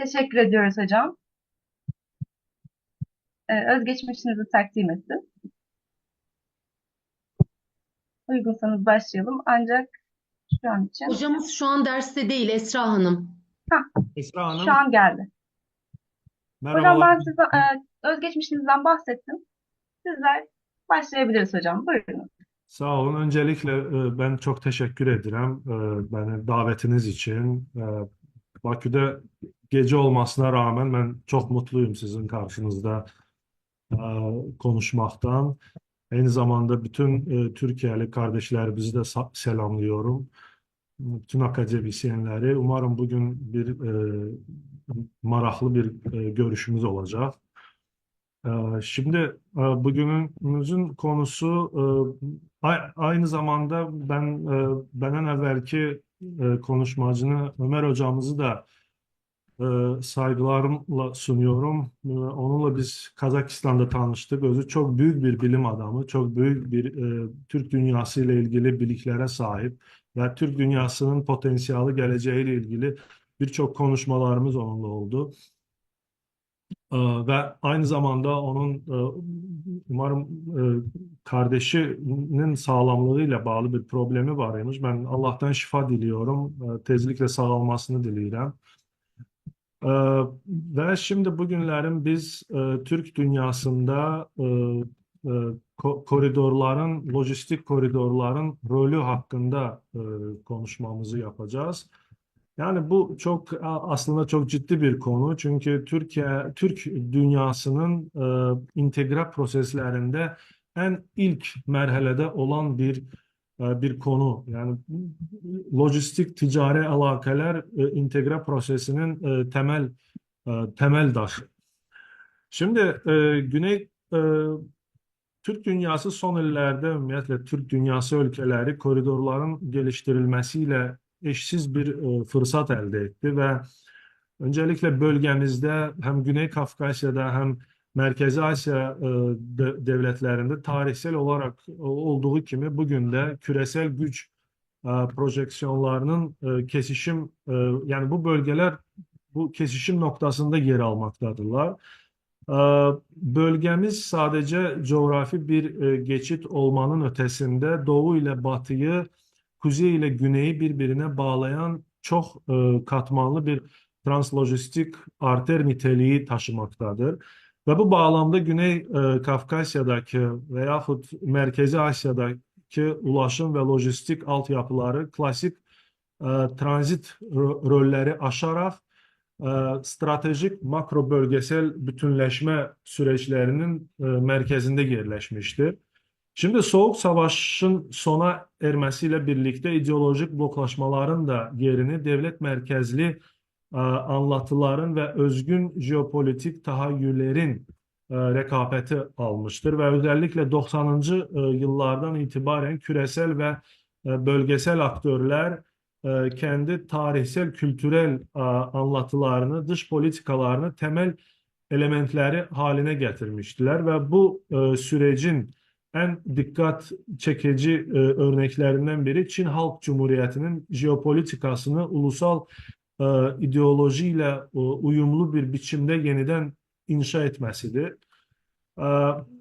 Teşekkür ediyoruz hocam. Özgeçmişinizi takdim ettim. Uygunsanız başlayalım. Ancak şu an için Hocamız şu an derste değil Esra Hanım. Hah, Esra şu Hanım, an geldi. Hocam merhabalar. ben size özgeçmişinizden bahsettim. Sizler başlayabiliriz hocam. Buyurun. Sağ olun. Öncelikle ben çok teşekkür ederim beni davetiniz için. Bakü'de gece olmasına rağmen ben çok mutluyum sizin karşınızda e, konuşmaktan. Aynı zamanda bütün Türkiye'li kardeşlerimizi de selamlıyorum. Bütün akademisyenleri. Umarım bugün bir maraklı bir görüşümüz olacak. Şimdi bugünümüzün konusu aynı zamanda benden evvelki konuşmacını Ömer hocamızı da saygılarımla sunuyorum. Onunla biz Kazakistan'da tanıştık. Özü çok büyük bir bilim adamı, çok büyük bir Türk dünyası ile ilgili bilgiklere sahip ve Türk dünyasının potansiyeli geleceğiyle ilgili birçok konuşmalarımız onunla oldu. Ve aynı zamanda onun umarım kardeşinin sağlamlığıyla bağlı bir problemi varmış. Ben Allah'tan şifa diliyorum. Tezlikle sağalmasını diliyorum. E, Ve şimdi bugünlerin biz Türk dünyasında koridorların, lojistik koridorların rolü hakkında konuşmamızı yapacağız. Yani bu çok aslında çok ciddi bir konu. Çünkü Türk dünyasının integre proseslerinde en ilk merhalede olan bir konu. Yani lojistik ticari alakalar integre prosesinin temel taşı. Şimdi Güney Türk dünyası son illerde ümumiyyətlə Türk dünyası ülkeleri koridorların geliştirilmesiyle eşsiz bir fırsat elde etti ve öncelikle bölgemizde hem Güney Kafkasya'da hem Merkezi Asya devletlerinde tarihsel olarak olduğu gibi bugün de küresel güç projeksiyonlarının yani bu bölgeler bu kesişim noktasında yer almaktadırlar. Ee, Bölgemiz sadece coğrafi bir geçit olmanın ötesinde Doğu ile Batı'yı, Kuzey ile Güney'i birbirine bağlayan çok katmanlı bir translojistik arter niteliği taşımaktadır. Ve bu bağlamda Güney Kafkasya'daki veyahut Merkezi Asya'daki ulaşım ve lojistik altyapıları klasik e, transit rolleri aşarak stratejik makro bölgesel bütünleşme süreçlerinin merkezinde yerleşmiştir. Şimdi Soğuk Savaş'ın sona ermesiyle birlikte ideolojik bloklaşmaların da yerini devlet merkezli anlatıların ve özgün jeopolitik tahayyüllerin rekabeti almıştır ve özellikle 90'ıncı yıllardan itibaren küresel ve bölgesel aktörler kendi tarihsel, kültürel anlatılarını, dış politikalarını temel elementleri haline getirmiştiler ve bu sürecin en dikkat çekici örneklerinden biri Çin Halk Cumhuriyeti'nin jeopolitikasını ulusal e, ideolojiyle uyumlu bir biçimde yeniden inşa etmesidir. E,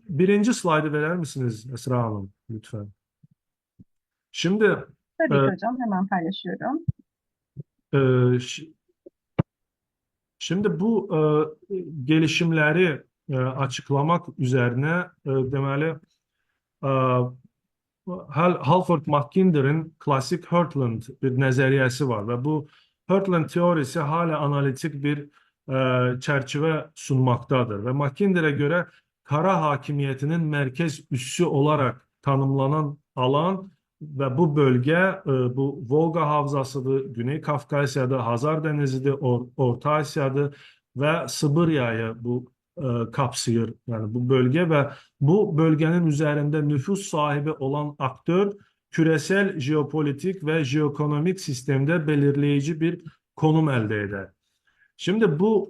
Birinci slaydı verir misiniz Esra Hanım lütfen? Şimdi e, Tabii ki hocam hemen paylaşıyorum. e, ş- Şimdi bu gelişimleri açıklamak üzerine deməli e, Halford Mackinder'in klasik Heartland bir nəzəriyyəsi var ve bu Heartland teorisi hala analitik bir çerçeve sunmaktadır ve Mackinder'e göre kara hakimiyetinin merkez üssü olarak tanımlanan alan ve bu bölge bu Volga Havzası'dır, Güney Kafkasya'da, Hazar Denizi'de, Orta Asya'da ve Sibirya'yı bu kapsıyor. Yani bu bölge ve bu bölgenin üzerinde nüfus sahibi olan aktör küresel jeopolitik ve jeoekonomik sistemde belirleyici bir konum elde eder. Şimdi bu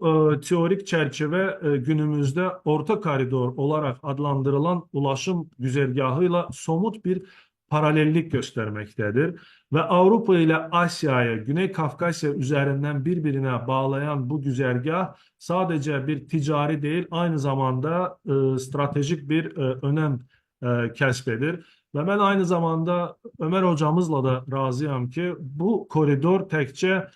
teorik çerçeve günümüzde orta koridor olarak adlandırılan ulaşım güzergahıyla somut bir paralellik göstermektedir. Ve Avrupa ile Asya'yı Güney Kafkasya üzerinden birbirine bağlayan bu güzergah sadece bir ticari değil, aynı zamanda stratejik bir önem kəsb Ve ben aynı zamanda Ömer hocamızla da razıyam ki bu koridor təkcə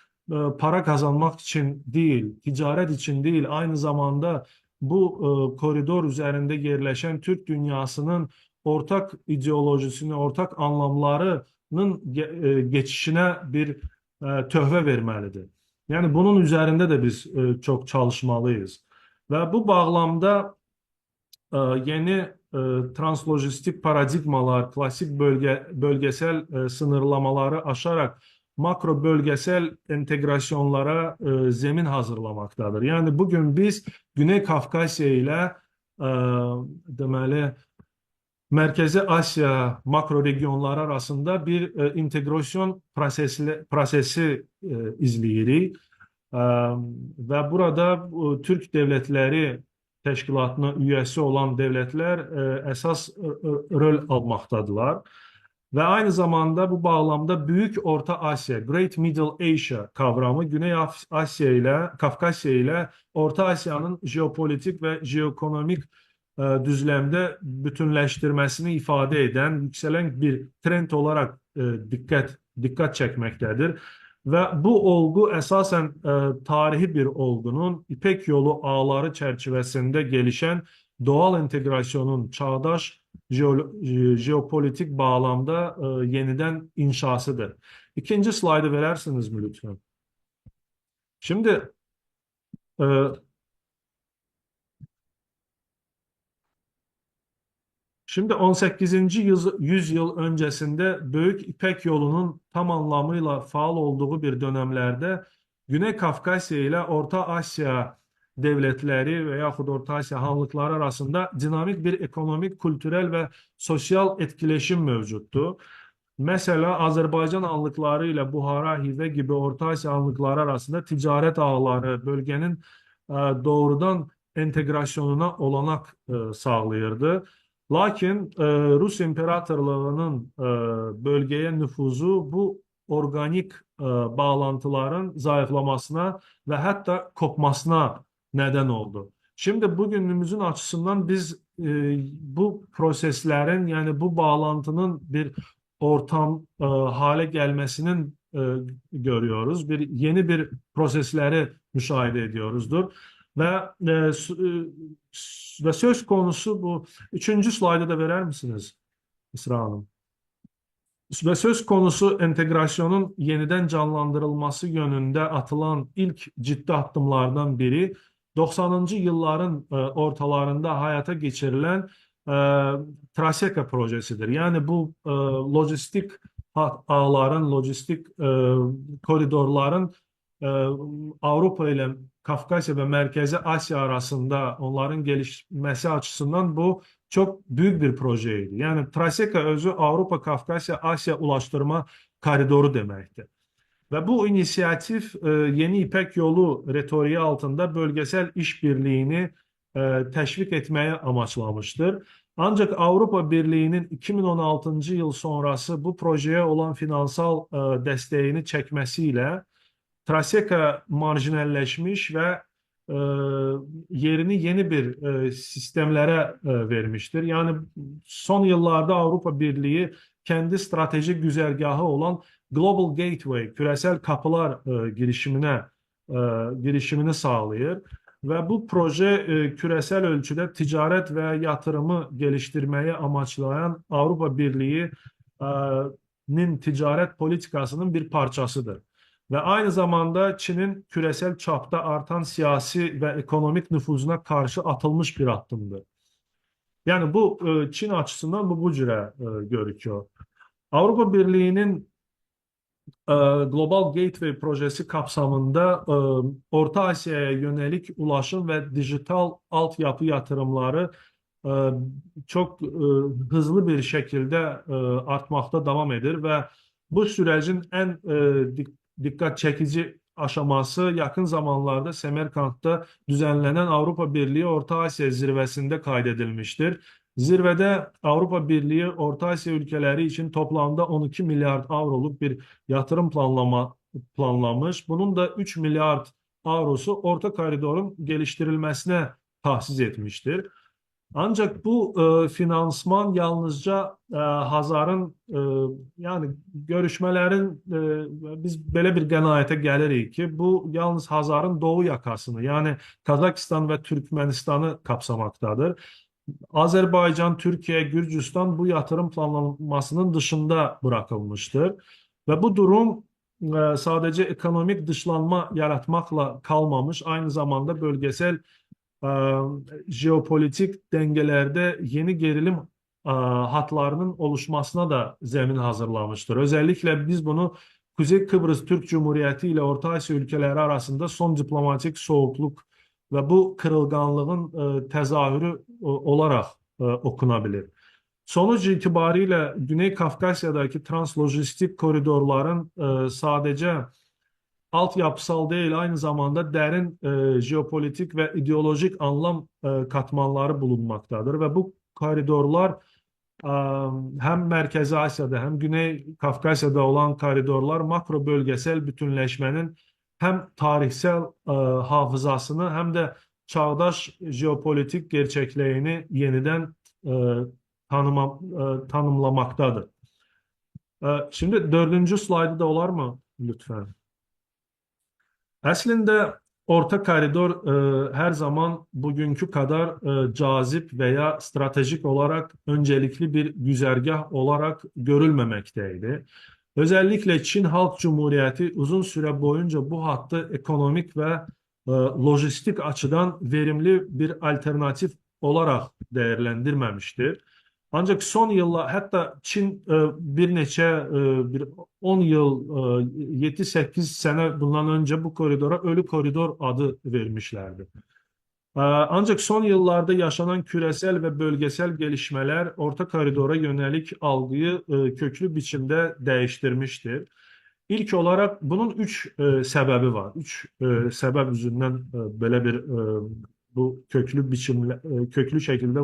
para kazanmak için değil, ticaret için değil, aynı zamanda bu koridor üzerinde yerleşen Türk dünyasının ortak ideolojisini, ortak anlamlarının geçişine bir töhfə vermelidir. Yani bunun üzerinde de biz çok çalışmalıyız. Ve bu bağlamda yeni translojistik paradigmalar, klasik bölgesel sınırlamaları aşarak makro bölgesel entegrasyonlara zemin hazırlamaktadır. Yani bugün biz Güney Kafkasya ile e, deməli Merkezi Asya makro regionları arasında bir integrasyon prosesi izləyirik. E, Ve burada Türk devletleri təşkilatına üyesi olan devletler esas rol almaktadılar. Ve aynı zamanda bu bağlamda Büyük Orta Asya, Great Middle Asia kavramı Güney Asya ile Kafkasya ile Orta Asya'nın jeopolitik ve jeoekonomik düzlemde bütünleştirmesini ifade eden yükselen bir trend olarak dikkat çekmektedir. Ve bu olgu esasen tarihi bir olgunun İpek Yolu ağları çerçevesinde gelişen doğal entegrasyonun çağdaş jeopolitik bağlamda yeniden inşasıdır. İkinci slaydı verersiniz mi lütfen? Şimdi e, Şimdi 18. yüzyıl öncesinde Büyük İpek Yolu'nun tam anlamıyla faal olduğu bir dönemlerde Güney Kafkasya ile Orta Asya devletleri veya Orta Asya hanlıkları arasında dinamik bir ekonomik, kültürel ve sosyal etkileşim mevcuttu. Mesela Azerbaycan hanlıkları ile Buhara, Hive gibi Orta Asya hanlıkları arasında ticaret ağları bölgenin doğrudan entegrasyonuna olanak sağlayırdı. Lakin Rus İmparatorluğu'nun bölgeye nüfuzu bu organik bağlantıların zayıflamasına ve hatta kopmasına neden oldu. Şimdi bugünümüzün açısından biz bu proseslerin yani bu bağlantının bir ortam hale gelmesinin görüyoruz. Yeni bir prosesleri müşahede ediyoruzdur. Ve söz konusu bu. Üçüncü slaydı da verer misiniz İsra Hanım? Ve söz konusu entegrasyonun yeniden canlandırılması yönünde atılan ilk ciddi adımlardan biri 90'ıncı yılların ortalarında hayata geçirilen e, Traseka projesidir. Yani bu lojistik ağların, lojistik koridorların e, Avrupa ile Kafkasya ve Merkezi Asya arasında onların gelişmesi açısından bu çok büyük bir projeydi. Yani Traseka özü Avrupa, Kafkasya, Asya ulaştırma koridoru demektir. Ve bu inisiyatif Yeni İpek Yolu retoriği altında bölgesel işbirliğini teşvik etmeye amaçlamıştır. Ancak Avrupa Birliği'nin 2016. yıl sonrası bu projeye olan finansal desteğini çekmesiyle Traseka marjinalleşmiş ve e, yerini yeni bir sistemlere vermiştir. Yani son yıllarda Avrupa Birliği kendi stratejik güzergahı olan Global Gateway, küresel kapılar girişimini sağlıyor. Ve bu proje küresel ölçüde ticaret ve yatırımı geliştirmeyi amaçlayan Avrupa Birliği'nin ticaret politikasının bir parçasıdır. Ve aynı zamanda Çin'in küresel çapta artan siyasi ve ekonomik nüfuzuna karşı atılmış bir adımdır. Yani bu Çin açısından bu cüre görüküyor. Avrupa Birliği'nin Global Gateway projesi kapsamında Orta Asya'ya yönelik ulaşım ve dijital altyapı yatırımları e, çok hızlı bir şekilde artmakta devam edir ve bu sürecin en dikkat çekici aşaması yakın zamanlarda Semerkant'ta düzenlenen Avrupa Birliği Orta Asya zirvesinde kaydedilmiştir. Zirvede Avrupa Birliği Orta Asya ülkeleri için toplamda 12 milyar avroluk bir yatırım planlamış. Bunun da 3 milyar avrosu Orta Koridor'un geliştirilmesine tahsis etmiştir. Ancak bu finansman yalnızca Hazar'ın yani görüşmelerin biz böyle bir qənaətə gəlirik ki, bu yalnız Hazar'ın doğu yakasını yani Kazakistan ve Türkmenistan'ı kapsamaktadır. Azerbaycan, Türkiye, Gürcistan bu yatırım planlamasının dışında bırakılmıştır. Ve bu durum sadece ekonomik dışlanma yaratmakla kalmamış, aynı zamanda bölgesel e, jeopolitik dengelerde yeni gerilim hatlarının oluşmasına da zemin hazırlamıştır. Özellikle biz bunu Kuzey Kıbrıs Türk Cumhuriyeti ile Orta Asya ülkeleri arasında son diplomatik soğukluk ve bu kırılganlığın tezahürü olarak okunabilir. Sonuç itibariyle Güney Kafkasya'daki translojistik koridorların sadece altyapısal değil, aynı zamanda derin jeopolitik ve ideolojik anlam katmanları bulunmaktadır ve bu koridorlar e, hem Merkezi Asya'da hem Güney Kafkasya'da olan koridorlar makro bölgesel bütünleşmenin hem tarihsel hafızasını hem de çağdaş jeopolitik gerçekliğini yeniden e, tanımlamaktadır. Şimdi dördüncü slaydı da olar mı lütfen? Aslında orta koridor her zaman bugünkü kadar cazip veya stratejik olarak öncelikli bir güzergah olarak görülmemekteydi. Özellikle Çin Halk Cumhuriyeti uzun süre boyunca bu hattı ekonomik ve lojistik açıdan verimli bir alternatif olarak değerlendirmemiştir. Ancak son yıllar hatta Çin bir neçe bir 10 yıl 7-8 sene bundan önce bu koridora Ölü Koridor adı vermişlerdi. Ancak son yıllarda yaşanan küresel ve bölgesel gelişmeler Orta Koridora yönelik algıyı köklü biçimde değiştirmiştir. İlk olarak bunun üç sebebi var. Üç sebep yüzünden böyle bir bu köklü biçimle köklü şekilde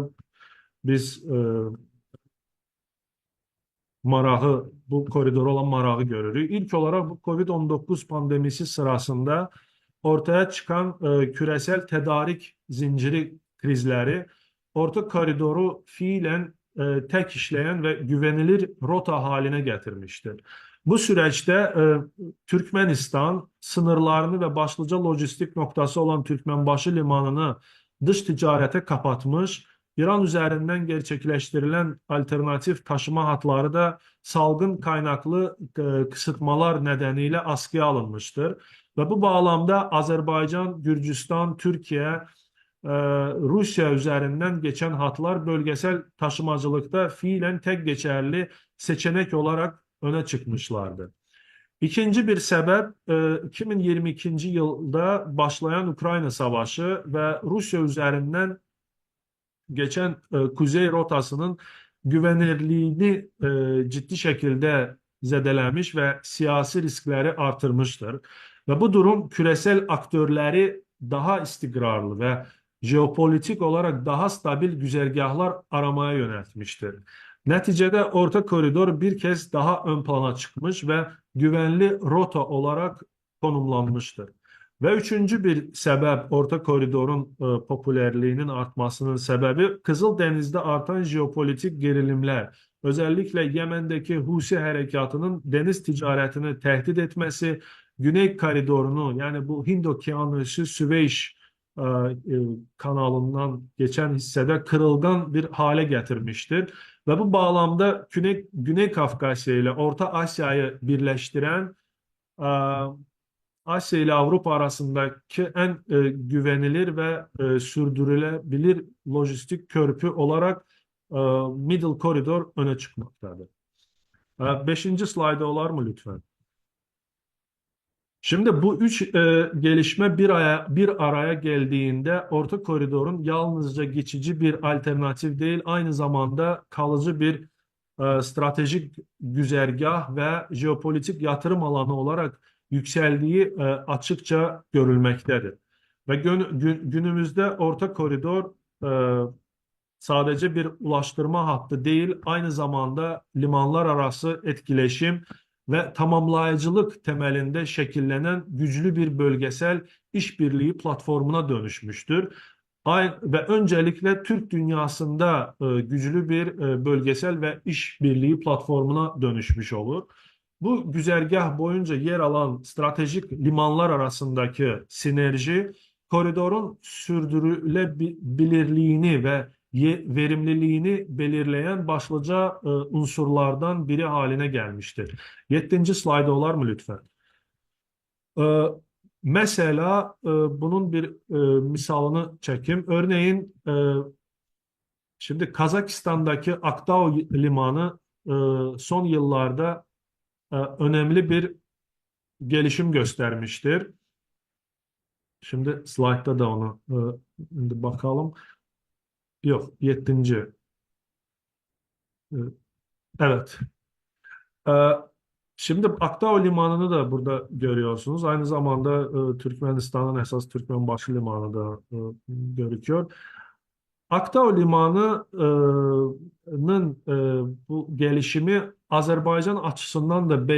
biz bu koridora olan marağı görürük. İlk olarak bu Covid-19 pandemisi sırasında ortaya çıkan küresel tedarik zinciri krizleri orta koridoru fiilen tek işleyen ve güvenilir rota haline getirmiştir. Bu süreçte Türkmenistan sınırlarını ve başlıca lojistik noktası olan Türkmenbaşı limanını dış ticarete kapatmış, İran üzerinden gerçekleştirilen alternatif taşıma hatları da salgın kaynaklı kısıtmalar nedeniyle askıya alınmıştır. Ve bu bağlamda Azerbaycan, Gürcistan, Türkiye, Rusya üzerinden geçen hatlar bölgesel taşımacılıkta fiilen tek geçerli seçenek olarak öne çıkmışlardı. İkinci bir sebep 2022 yılda başlayan Ukrayna Savaşı ve Rusya üzerinden geçen kuzey rotasının güvenilirliğini ciddi şekilde zedelemiş ve siyasi riskleri artırmıştır. Ve bu durum küresel aktörleri daha istikrarlı ve jeopolitik olarak daha stabil güzergahlar aramaya yöneltmiştir. Neticede Orta Koridor bir kez daha ön plana çıkmış ve güvenli rota olarak konumlanmıştır. Ve üçüncü bir sebep Orta Koridor'un popülerliğinin artmasının sebebi Kızıldeniz'de artan jeopolitik gerilimler. Özellikle Yemen'deki Husi harekatının deniz ticaretini tehdit etmesi, Güney Koridorunu yani bu Hind Okyanusu Süveyş kanalından geçen hissede kırılgan bir hale getirmiştir. Ve bu bağlamda Güney Kafkasya ile Orta Asya'yı birleştiren e, Asya ile Avrupa arasındaki en güvenilir ve sürdürülebilir lojistik köprü olarak e, Middle Corridor öne çıkmaktadır. Beşinci slayda olar mı lütfen? Şimdi bu üç gelişme bir araya geldiğinde Orta Koridor'un yalnızca geçici bir alternatif değil, aynı zamanda kalıcı bir stratejik güzergah ve jeopolitik yatırım alanı olarak yükseldiği açıkça görülmektedir. Ve günümüzde Orta Koridor sadece bir ulaştırma hattı değil, aynı zamanda limanlar arası etkileşim ve tamamlayıcılık temelinde şekillenen güçlü bir bölgesel işbirliği platformuna dönüşmüştür. Ve öncelikle Türk dünyasında güçlü bir bölgesel ve işbirliği platformuna dönüşmüş olur. Bu güzergah boyunca yer alan stratejik limanlar arasındaki sinerji, koridorun sürdürülebilirliğini ve verimliliğini belirleyen başlıca unsurlardan biri haline gelmiştir. 7. slayda olar mı lütfen? Ee, Mesela bunun bir misalını çekeyim. Örneğin şimdi Kazakistan'daki Aktau Limanı son yıllarda önemli bir gelişim göstermiştir. Şimdi slaytta da onu şimdi bakalım. Yok, 7. E, Evet. E, Şimdi Aktau Limanı'nı da burada görüyorsunuz. Aynı zamanda Türkmenistan'ın esas Türkmenbaşı Limanı da gözüküyor. Aktau Limanı'nın bu gelişimi Azerbaycan açısından da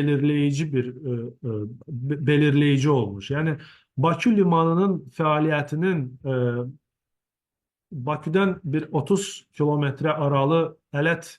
belirleyici olmuş. Yani Bakü Limanı'nın faaliyetinin Bakü'den bir 30 kilometre aralı Ələt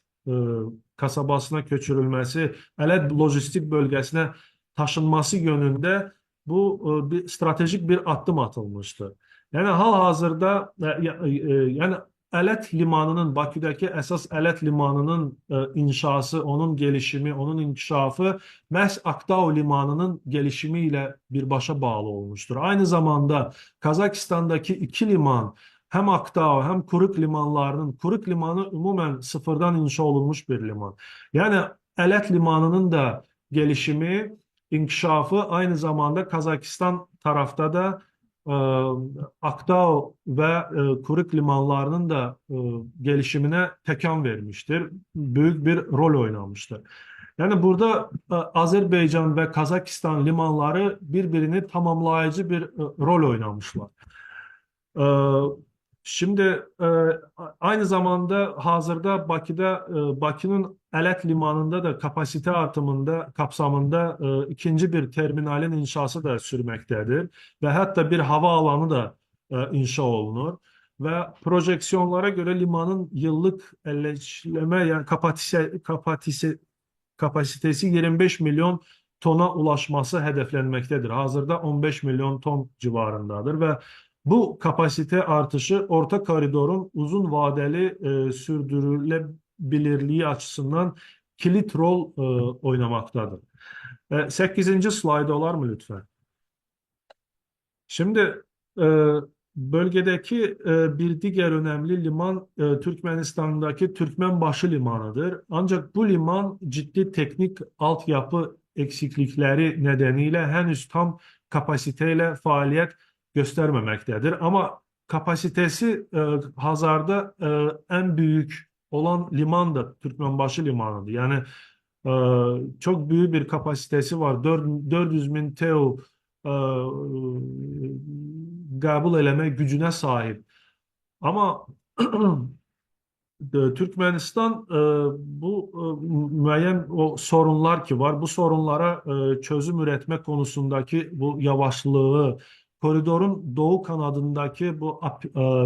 kasabasına köçürülmesi, Ələt lojistik bölgesine taşınması yönünde bu bir stratejik bir addım atılmıştı. Yani hal-hazırda yani Ələt limanının Baküdəki əsas Ələt limanının inşası, onun gelişimi, onun inkişafı məhz Aktau limanının gelişimi ile birbaşa bağlı olmuştur. Aynı zamanda Kazakistan'daki iki liman hem Aktau hem Kuruk limanlarının, Kuruk limanı umumen sıfırdan inşa olunmuş bir liman. Yani Ələt limanının da gelişimi, inkişafı aynı zamanda Kazakistan tarafta da e, Aktau ve Kuruk limanlarının da gelişimine tekan vermiştir. Büyük bir rol oynamıştır. Yani burada Azerbaycan ve Kazakistan limanları birbirini tamamlayıcı bir rol oynamışlar. Ee, Şimdi aynı zamanda hazırda Bakı'nın Ələt limanında da kapasite artımında kapsamında ikinci bir terminalin inşası da sürmektedir ve hatta bir havaalanı da inşa olunur ve projeksiyonlara göre limanın yıllık elleşleme yani kapasitesi 25 milyon tona ulaşması hedeflenmektedir. Hazırda 15 milyon ton civarındadır ve bu kapasite artışı orta koridorun uzun vadeli sürdürülebilirliği açısından kilit rol oynamaktadır. 8. slayda olar mı lütfen? Şimdi e, bölgedeki bir diğer önemli liman Türkmenistan'daki Türkmenbaşı limanıdır. Ancak bu liman ciddi teknik altyapı eksiklikleri nedeniyle henüz tam kapasiteyle faaliyet göstermemektedir. Ama kapasitesi Hazar'da en büyük olan liman da Türkmenbaşı limanıdır. Yani çok büyük bir kapasitesi var. 400 bin TEU e, qəbul eləmə gücünə sahip. Ama Türkmenistan bu müəyyən o sorunlar ki var, bu sorunlara çözüm üretme konusundaki bu yavaşlığı, koridorun doğu kanadındaki bu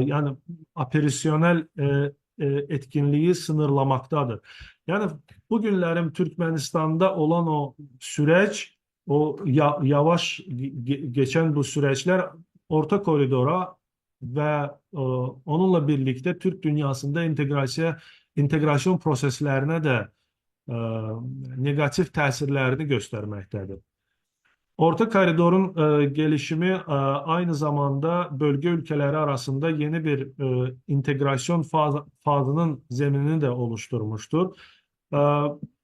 yani operasyonel etkinliği sınırlamaktadır. Yani bugünlerin Türkmenistan'da olan o süreç, o yavaş geçen bu süreçler orta koridora ve onunla birlikte Türk dünyasında integrasyon proseslerine de e, negatif təsirlərini göstermektedir. Orta koridorun gelişimi aynı zamanda bölge ülkeleri arasında yeni bir integrasyon fazının zeminini de oluşturmuştur. E,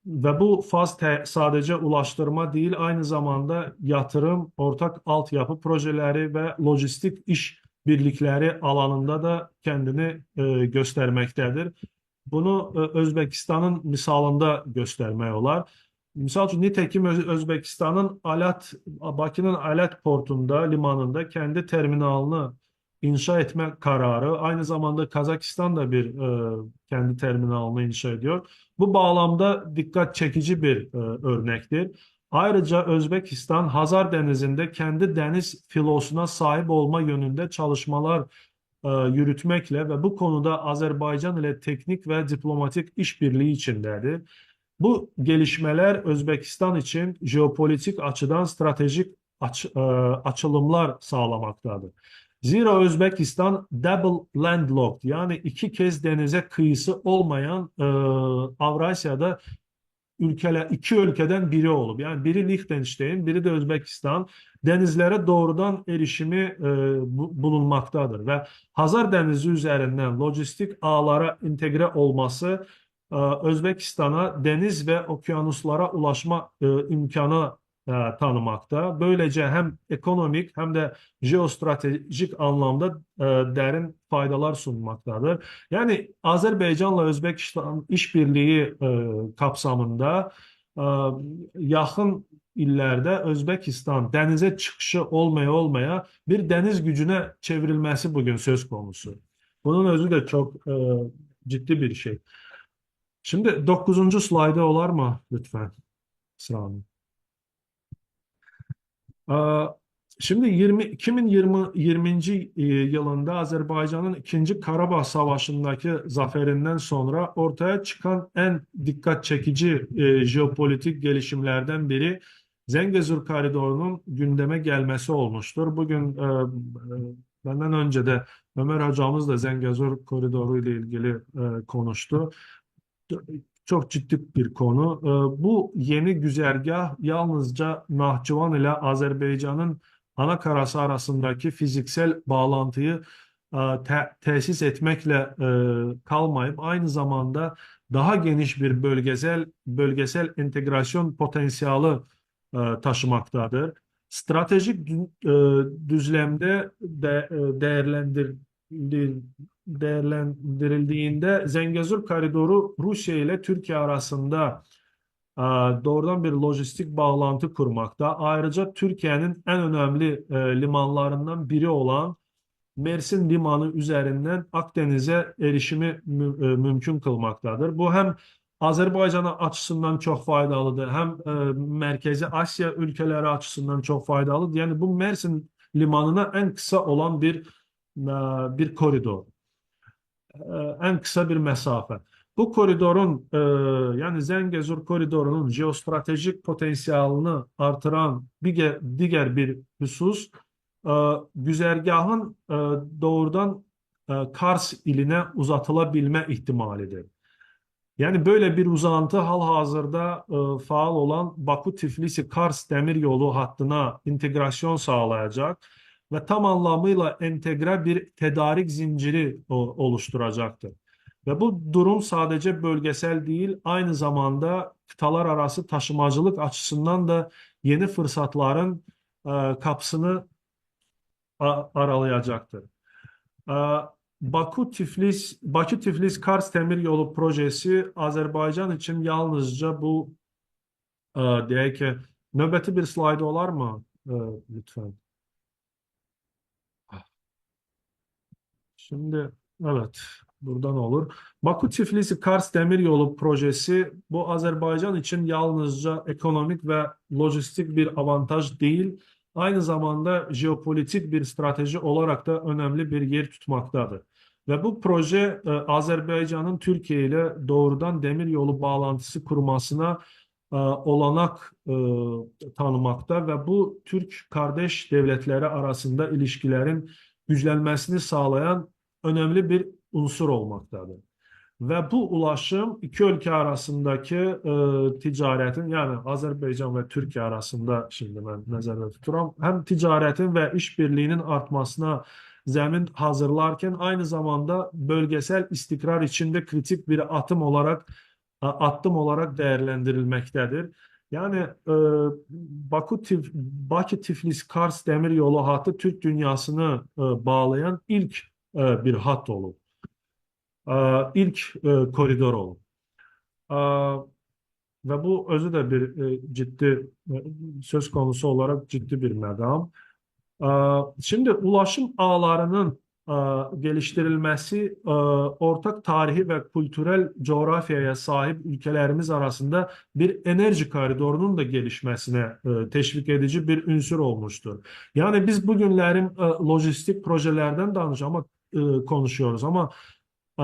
Ve bu faz sadece ulaştırma değil, aynı zamanda yatırım, ortak altyapı projeleri ve lojistik iş birlikleri alanında da kendini göstermektedir. Bunu Özbekistan'ın misalında göstermeye olar. Misal üçün nitekim Özbekistan'ın Bakı'nın Ələt portunda, limanında kendi terminalını inşa etme kararı, aynı zamanda Kazakistan da bir kendi terminalını inşa ediyor. Bu bağlamda dikkat çekici bir örnektir. Ayrıca Özbekistan, Hazar Denizi'nde kendi deniz filosuna sahip olma yönünde çalışmalar yürütmekle ve bu konuda Azerbaycan ile teknik ve diplomatik işbirliği içindedir. Bu gelişmeler Özbekistan için jeopolitik açıdan stratejik açılımlar sağlamaktadır. Zira Özbekistan double landlocked, yani iki kez denize kıyısı olmayan Avrasya'da iki ülkeden biri olup, yani biri Liechtenstein, biri de Özbekistan, denizlere doğrudan erişimi bulunmaktadır ve Hazar Denizi üzerinden lojistik ağlara entegre olması Özbekistan'a deniz ve okyanuslara ulaşma imkanı tanımakta. Böylece hem ekonomik hem de jeostratejik anlamda derin faydalar sunmaktadır. Yani Azerbaycanla Özbekistan işbirliği kapsamında e, yakın illerde Özbekistan denize çıkışı olmaya bir deniz gücüne çevrilmesi bugün söz konusu. Bunun özü de çok ciddi bir şey. Şimdi 9. slayda olar mı lütfen? Sağ olun. Ee, Şimdi 2020 yılında Azerbaycan'ın 2. Karabağ Savaşı'ndaki zaferinden sonra ortaya çıkan en dikkat çekici jeopolitik gelişimlerden biri Zengezur Koridoru'nun gündeme gelmesi olmuştur. Bugün benden önce de Ömer hocamız da Zengezur Koridoru ile ilgili konuştu. Çok ciddi bir konu. Bu yeni güzergah yalnızca Nahçıvan ile Azerbaycan'ın ana karası arasındaki fiziksel bağlantıyı tesis etmekle kalmayıp aynı zamanda daha geniş bir bölgesel entegrasyon potansiyeli taşımaktadır. Stratejik düzlemde değerlendirildiğinde Zengezur Koridoru Rusya ile Türkiye arasında doğrudan bir lojistik bağlantı kurmakta. Ayrıca Türkiye'nin en önemli limanlarından biri olan Mersin Limanı üzerinden Akdeniz'e erişimi mümkün kılmaktadır. Bu hem Azerbaycan açısından çok faydalıdır, hem Merkezi Asya ülkeleri açısından çok faydalıdır. Yani bu Mersin Limanı'na en kısa olan bir koridor, en kısa bir mesafe. Bu koridorun yani Zengezur koridorunun jeostratejik potansiyelini artıran diğer bir husus güzergahın doğrudan Kars iline uzatılabilme ihtimalidir. Yani böyle bir uzantı halhazırda faal olan Baku-Tiflis-Kars demiryolu hattına integrasyon sağlayacak ve tam anlamıyla entegre bir tedarik zinciri oluşturacaktır. Ve bu durum sadece bölgesel değil, aynı zamanda kıtalar arası taşımacılık açısından da yeni fırsatların kapısını aralayacaktır. Ee, Bakü-Tiflis-Kars Demiryolu projesi Azerbaycan için yalnızca bu diye ki növbəti bir slaydı olar mı lütfen? Şimdi evet, buradan olur. Bakü-Tiflis-Kars Demiryolu projesi bu Azerbaycan için yalnızca ekonomik ve lojistik bir avantaj değil, aynı zamanda jeopolitik bir strateji olarak da önemli bir yer tutmaktadır. Ve bu proje Azerbaycan'ın Türkiye ile doğrudan demiryolu bağlantısı kurmasına olanak tanımakta ve bu Türk kardeş devletleri arasında ilişkilerin güçlenmesini sağlayan önemli bir unsur olmaktadır. Ve bu ulaşım iki ülke arasındaki ticaretin, yani Azerbaycan ve Türkiye arasında şimdi ben nəzərdə tuturam, hem ticaretin ve işbirliğinin artmasına zemin hazırlarken aynı zamanda bölgesel istikrar içinde kritik bir attım olarak değerlendirilmektedir. Yani Bakü-Tiflis-Kars demiryolu hattı Türk dünyasını bağlayan ilk bir hat olur. İlk koridor olur. E, Ve bu özü de bir ciddi söz konusu olarak ciddi bir məqam. Şimdi ulaşım ağlarının geliştirilmesi ortak tarihi ve kültürel coğrafyaya sahip ülkelerimiz arasında bir enerji koridorunun da gelişmesine teşvik edici bir unsur olmuştur. Yani biz bugünlerin lojistik projelerden konuşuyoruz ama e,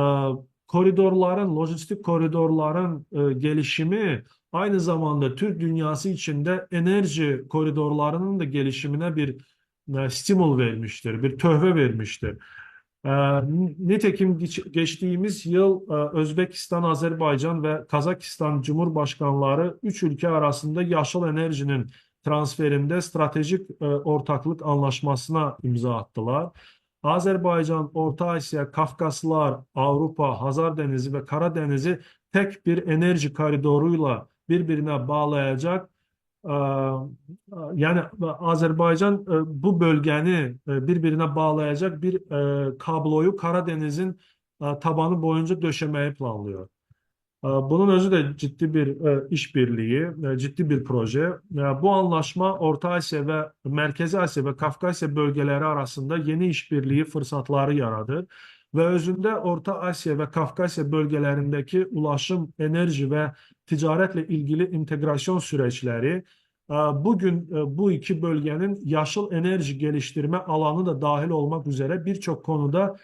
lojistik koridorların gelişimi aynı zamanda Türk dünyası içinde enerji koridorlarının da gelişimine bir stimul vermiştir, bir töhfe vermiştir. E, Nitekim geçtiğimiz yıl Özbekistan, Azerbaycan ve Kazakistan Cumhurbaşkanları üç ülke arasında yaşıl enerjinin transferinde stratejik ortaklık anlaşmasına imza attılar. Azerbaycan, Orta Asya, Kafkaslar, Avrupa, Hazar Denizi ve Karadeniz'i tek bir enerji koridoruyla birbirine bağlayacak. Ee, Yani Azerbaycan bu bölgeni birbirine bağlayacak bir kabloyu Karadeniz'in tabanı boyunca döşemeyi planlıyor. Bunun özü de ciddi bir işbirliği, ciddi bir proje. Bu anlaşma Orta Asya ve Merkezi Asya ve Kafkasya bölgeleri arasında yeni işbirliği fırsatları yaradır. Ve özünde Orta Asya ve Kafkasya bölgelerindeki ulaşım, enerji ve ticaretle ilgili integrasyon süreçleri bugün bu iki bölgenin yaşıl enerji geliştirme alanı da dahil olmak üzere birçok konuda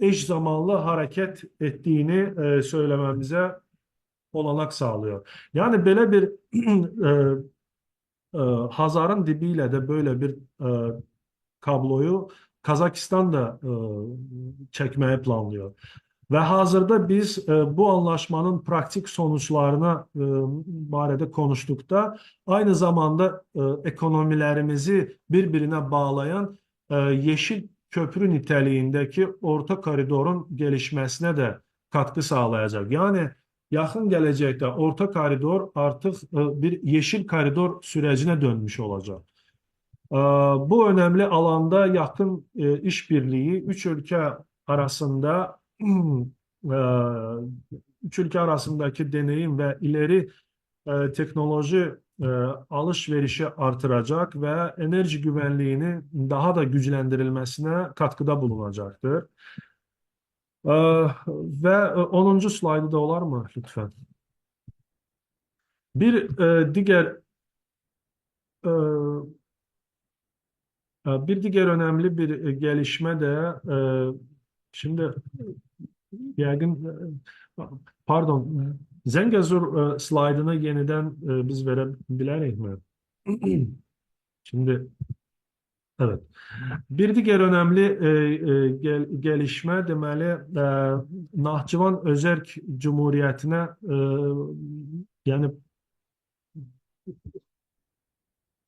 eş zamanlı hareket ettiğini söylememize olanak sağlıyor. Yani böyle bir Hazar'ın dibiyle de böyle bir kabloyu Kazakistan da çekmeye planlıyor. Ve hazırda biz bu anlaşmanın pratik sonuçlarına barədə konuştukta aynı zamanda ekonomilerimizi birbirine bağlayan yeşil köprü niteliğindeki orta koridorun gelişmesine de katkı sağlayacak. Yani yakın gelecekte orta koridor artık bir yeşil koridor sürecine dönmüş olacak. Bu önemli alanda yakın işbirliği e, üç ülke arasındaki deneyim ve ileri teknoloji alışverişi artıracak ve enerji güvenliğini daha da güçlendirilmesine katkıda bulunacaktır. E, Ve 10. slaydı da olar mı lütfen? Bir diğer önemli bir gelişme de şimdi yəqin pardon Zengezur slaydını yeniden biz verebilir mi? Şimdi evet. Bir diğer önemli gelişme deməli Nahçıvan Özerk Cumhuriyeti'ne yani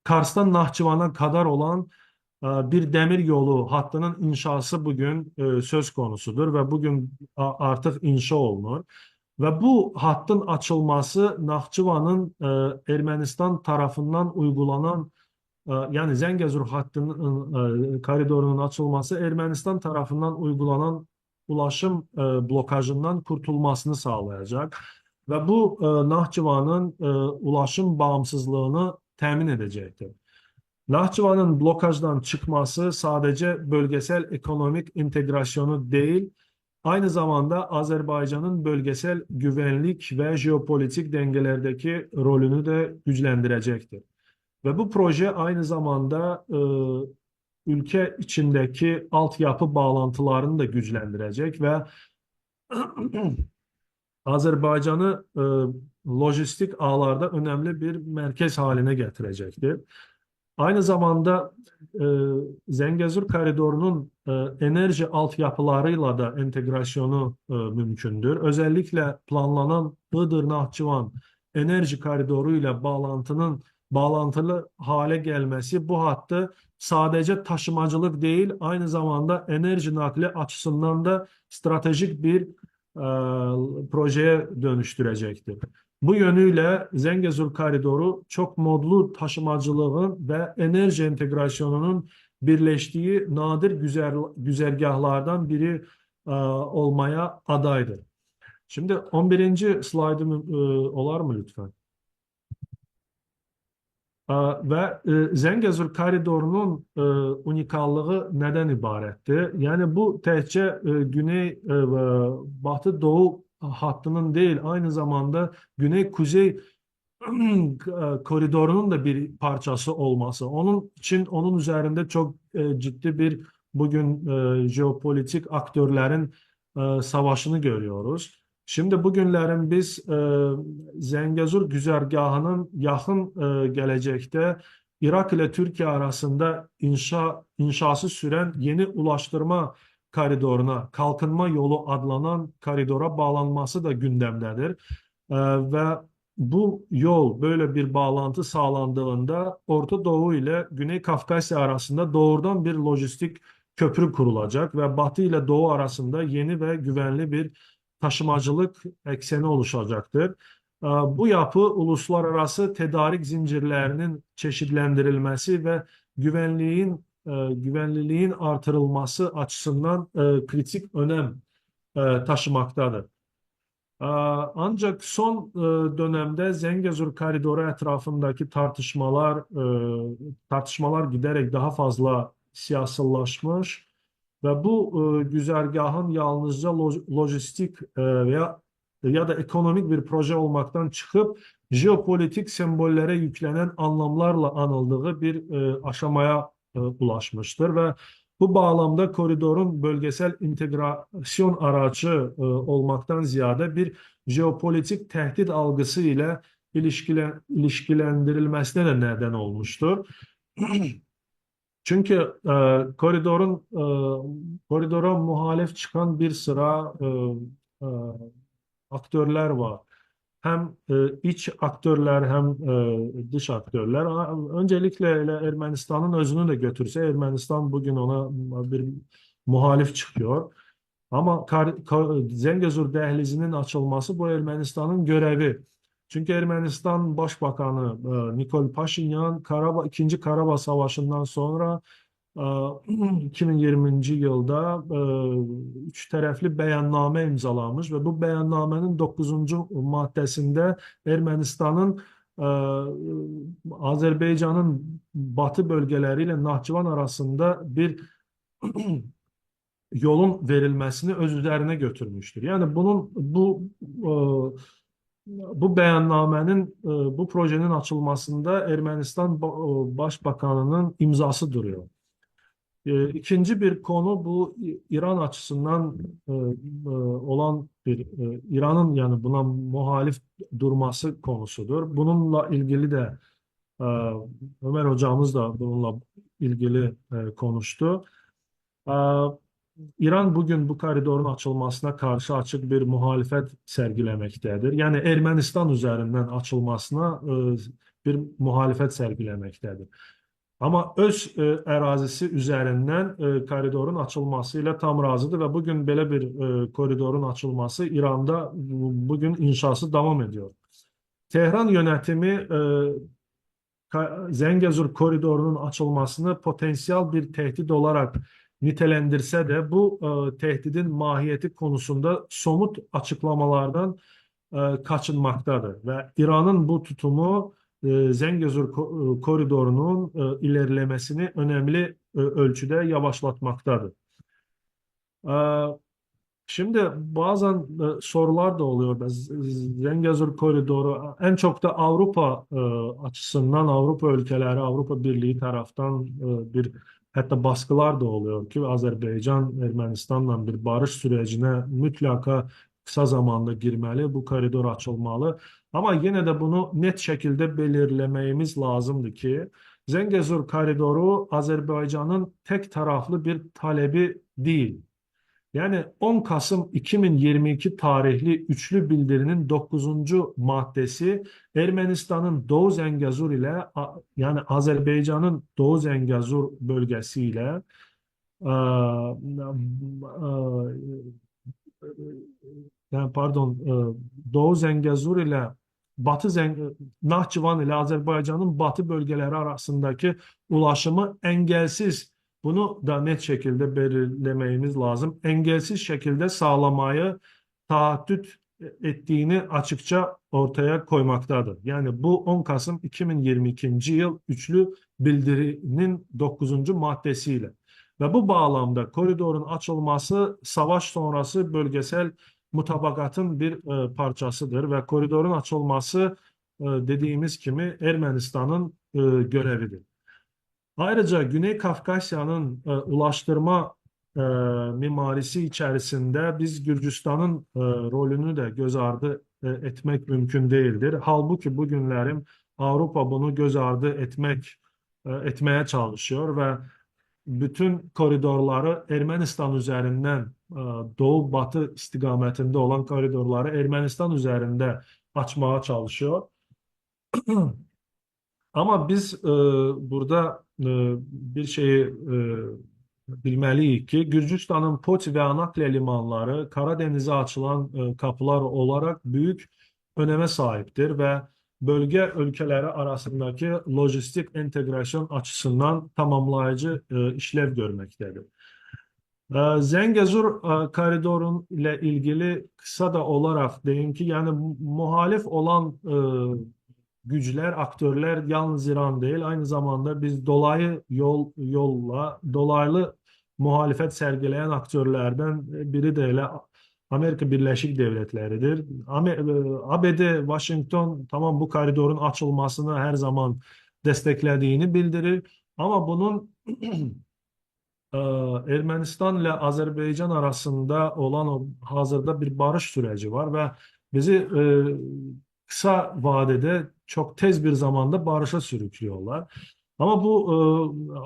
Kars'tan Nahçıvan'a kadar olan bir demir yolu hattının inşası bugün söz konusudur ve bugün artık inşa olunur. Ve bu hattın açılması Nahçıvan'ın Ermenistan tarafından uygulanan yani Zengezur hattının koridorunun açılması Ermenistan tarafından uygulanan ulaşım blokajından kurtulmasını sağlayacak. Ve bu Nahçıvan'ın ulaşım bağımsızlığını temin edecektir. Nahçıvan'ın blokajdan çıkması sadece bölgesel ekonomik integrasyonu değil, aynı zamanda Azerbaycan'ın bölgesel güvenlik ve jeopolitik dengelerdeki rolünü de güçlendirecektir. Ve bu proje aynı zamanda ülke içindeki altyapı bağlantılarını da güçlendirecek ve Azerbaycan'ı lojistik ağlarda önemli bir merkez haline getirecektir. Aynı zamanda e, Zengezur koridorunun enerji altyapılarıyla da entegrasyonu mümkündür. Özellikle planlanan Iğdır-Nahçıvan enerji koridoru ile bağlantılı hale gelmesi bu hattı sadece taşımacılık değil, aynı zamanda enerji nakli açısından da stratejik bir projeye dönüştürecektir. Bu yönüyle Zengezur koridoru çok modlu taşımacılığın ve enerji entegrasyonunun birleştiği nadir güzergahlardan biri olmaya adaydır. Şimdi 11. slaydım olar mı lütfen? Və Zəngəzur koridorunun unikallığı nədən ibarətdir? Yəni bu təkcə güney və batı-doğu hattının deyil, aynı zamanda güney-kuzey koridorunun da bir parçası olması. Onun için onun üzerinde çok ciddi bir bugün jeopolitik aktörlerin savaşını görüyoruz. Şimdi bugünlerin biz Zengezur güzergahının yakın gelecekte Irak ile Türkiye arasında inşası süren yeni ulaştırma koridoruna, kalkınma yolu adlanan koridora bağlanması da gündemdedir. Ve bu yol böyle bir bağlantı sağlandığında Orta Doğu ile Güney Kafkasya arasında doğrudan bir lojistik köprü kurulacak ve Batı ile Doğu arasında yeni ve güvenli bir taşımacılık ekseni oluşacaktır. Bu yapı uluslararası tedarik zincirlerinin çeşitlendirilmesi ve güvenliliğin artırılması açısından kritik önem taşımaktadır. Ancak son dönemde Zengezur koridoru etrafındaki tartışmalar giderek daha fazla siyasallaşmış ve bu güzergahın yalnızca lojistik ya da ekonomik bir proje olmaktan çıkıp jeopolitik sembollere yüklenen anlamlarla anıldığı bir aşamaya ulaşmıştır ve bu bağlamda koridorun bölgesel integrasyon aracı olmaktan ziyade bir jeopolitik tehdit algısı ile ilişkilendirilmesine de neden olmuştur. Çünkü koridora muhalif çıkan bir sıra e, aktörler var. Hem iç aktörler hem dış aktörler. Öncelikle Ermenistan'ın özünü de götürse Ermenistan bugün ona bir muhalif çıkıyor. Ama Zengezur Dəhlizi'nin açılması bu Ermenistan'ın görevi. Çünkü Ermenistan Başbakanı Nikol Paşinyan İkinci Karabağ Savaşı'ndan sonra 2020 yılda üç tərəfli bəyannamə imzalamış ve bu bəyannamenin 9. maddesinde Ermenistan'ın Azerbaycan'ın batı bölgeleriyle Nahçıvan arasında bir yolun verilmesini öz üzerine götürmüştür. Yani bu beyannamenin, bu projenin açılmasında Ermenistan Başbakanı'nın imzası duruyor. İkinci bir konu bu İran açısından olan İran'ın yani buna muhalif durması konusudur. Bununla ilgili de e, Ömer hocamız da bununla ilgili konuştu. E, İran bugün bu koridorun açılmasına karşı açık bir muhalefet sergilemektedir. Yani Ermenistan üzerinden açılmasına bir muhalefet sergilemektedir. Ama öz ərazisi üzerinden koridorun açılmasıyla tam razıdır ve bugün böyle bir koridorun açılması İran'da bugün inşası devam ediyor. Tehran yönetimi Zengezur koridorunun açılmasını potansiyel bir tehdit olarak nitelendirse de bu tehdidin mahiyeti konusunda somut açıklamalardan kaçınmaktadır ve İran'ın bu tutumu Zengezur koridorunun ilerlemesini önemli ölçüde yavaşlatmaktadır. E, Şimdi bazen sorular da oluyor. Zengezur koridoru en çok da Avrupa açısından Avrupa ülkeleri, Avrupa Birliği taraftan bir hatta baskılar da oluyor ki Azerbaycan Ermenistan'la bir barış sürecine mutlaka kısa zamanda girmeli, bu koridor açılmalı. Ama yine de bunu net şekilde belirlememiz lazımdı ki Zengezur koridoru Azerbaycan'ın tek taraflı bir talebi değil. Yani 10 Kasım 2022 tarihli üçlü bildirinin 9. maddesi Ermenistan'ın Doğu Zengezur ile yani Azerbaycan'ın Doğu Zengezur bölgesiyle yani pardon Doğu Zengezur ile Nahçıvan ile Azerbaycan'ın batı bölgeleri arasındaki ulaşımı engelsiz, bunu da net şekilde belirlememiz lazım. Engelsiz şekilde sağlamayı taahhüt ettiğini açıkça ortaya koymaktadır. Yani bu 10 Kasım 2022 yıl üçlü bildirinin 9. maddesiyle. Ve bu bağlamda koridorun açılması savaş sonrası bölgesel mutabakatın bir parçasıdır ve koridorun açılması dediğimiz gibi Ermenistan'ın görevidir. Ayrıca Güney Kafkasya'nın ulaştırma e, mimarisi içerisinde biz Gürcistan'ın rolünü de göz ardı etmek mümkün değildir. Halbuki bugünlerim Avrupa bunu göz ardı etmeye çalışıyor ve bütün koridorları Ermenistan üzerinden doğu-batı istikametinde olan koridorları Ermenistan üzerinde açmaya çalışıyor. Ama biz burada bir şeyi bilmeliyik ki Gürcistan'ın Poti ve Anakle limanları Karadeniz'e açılan kapılar olarak büyük öneme sahiptir ve bölge ülkeleri arasındaki lojistik entegrasyon açısından tamamlayıcı işlev görmektedir. Zengezur koridorun ile ilgili kısa da olarak diyeyim ki yani muhalif olan güçler, aktörler yalnız İran değil, aynı zamanda biz dolaylı muhalefet sergileyen aktörlerden biri de hele Amerika Birleşik Devletleri'dir. ABD, Washington tamam bu koridorun açılmasını her zaman desteklediğini bildirir. Ama bunun e, Ermənistan ile Azerbaycan arasında olan o hazırda bir barış süreci var ve bizi kısa vadede çok tez bir zamanda barışa sürüklüyorlar. Ama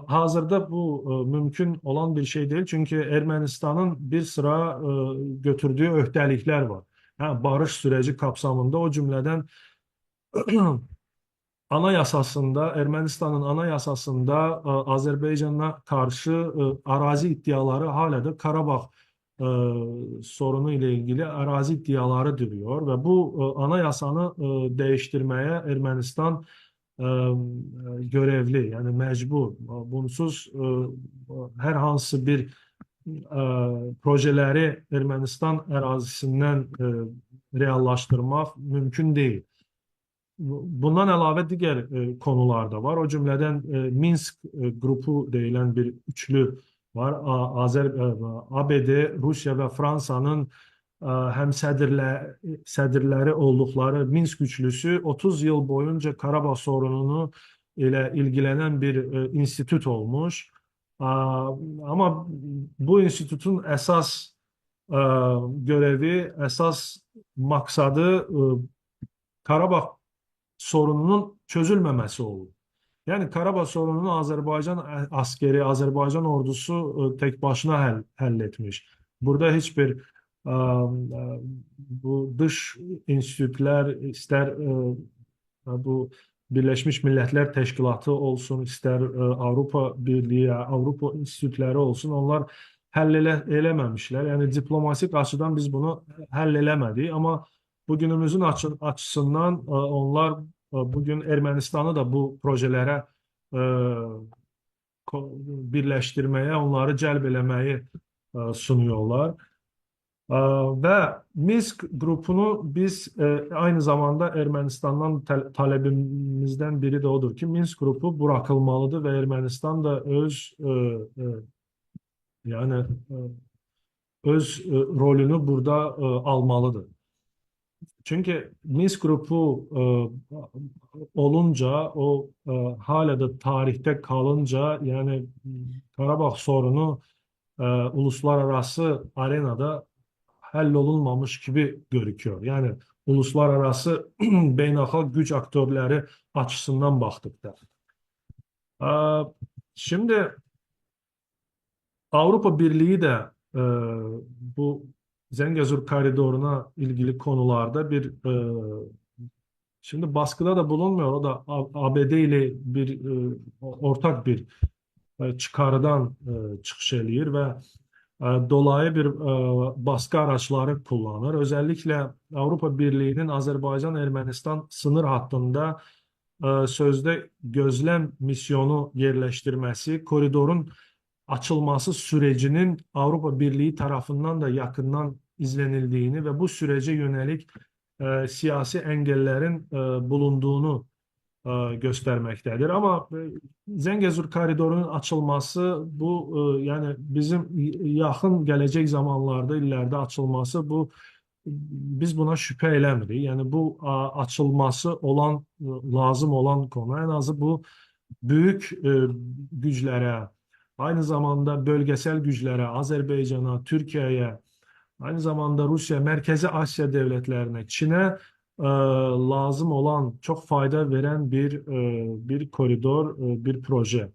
hazırda bu mümkün olan bir şey değil. Çünkü Ermenistan'ın bir sıra götürdüğü öhdəlikler var. Yani barış süreci kapsamında o cümleden anayasasında, Ermenistan'ın anayasasında Azerbaycan'a karşı arazi iddiaları hala da Karabağ e, sorunu ile ilgili arazi iddiaları duruyor ve bu anayasanı değiştirmeye Ermenistan görevli yani mecbur. Bunsuz her hansı bir projeleri Ermenistan ərazisindən reallaşdırmaq mümkün değil. Bundan əlavə digər konular da var. O cümlədən Minsk qrupu deyilən bir üçlü var. ABD, Rusiya və Fransanın həm sədirləri olduqları Minsk üçlüsü 30 yıl boyunca Qarabağ sorununu ilə ilgilənən bir institut olmuş. Ama bu institutun əsas görevi, əsas maksadı Karabağ sorununun çözülmemesi oldu. Yani Karabağ sorununu Azerbaycan askeri, Azerbaycan ordusu tek başına halletmiş. Burada hiçbir bu dış enstitüler ister bu Birleşmiş Milletler Teşkilatı olsun, ister Avrupa Birliği, Avrupa enstitüleri olsun, onlar eləmemişler. Yani diplomatik açıdan biz bunu hallelemedik ama bugünümüzün açısından onlar bugün Ermenistan'ı da bu projelere e, birleştirmeye, onları cəlb sunuyorlar. Ve Minsk grubunu biz aynı zamanda Ermenistan'dan talebimizden biri de odur ki Minsk grubu bırakılmalıdır ve Ermenistan da yani öz rolünü burada almalıdır. Çünkü Minsk grubu olunca hala da tarihte kalınca yani Karabağ sorunu uluslararası arenada hallolunmamış gibi gözüküyor. Yani uluslararası beynəlxalq güç aktörleri açısından baktıkta. Şimdi Avrupa Birliği de bu Zengezur koridoruna ilgili konularda şimdi baskıda da bulunmuyor. O da ABD ile ortak bir çıkardan çıkış eləyir ve dolayı bir baskı araçları kullanır. Özellikle Avrupa Birliği'nin Azerbaycan-Ermənistan sınır hattında sözde gözlem misyonu yerleştirmesi, koridorun açılması sürecinin Avrupa Birliği tarafından da yakından izlenildiğini ve bu sürece yönelik siyasi engellerin bulunduğunu göstermektedir. Ama Zengezur koridorunun açılması bu yani bizim yakın gelecek zamanlarda ileride açılması bu biz buna şüphe eləmirik. Yani bu açılması olan lazım olan konu en azı bu büyük güçlere aynı zamanda bölgesel güçlere Azerbaycan'a, Türkiye'ye aynı zamanda Rusya, Merkezi Asya devletlerine, Çin'e lazım olan çok fayda veren bir koridor, bir proje.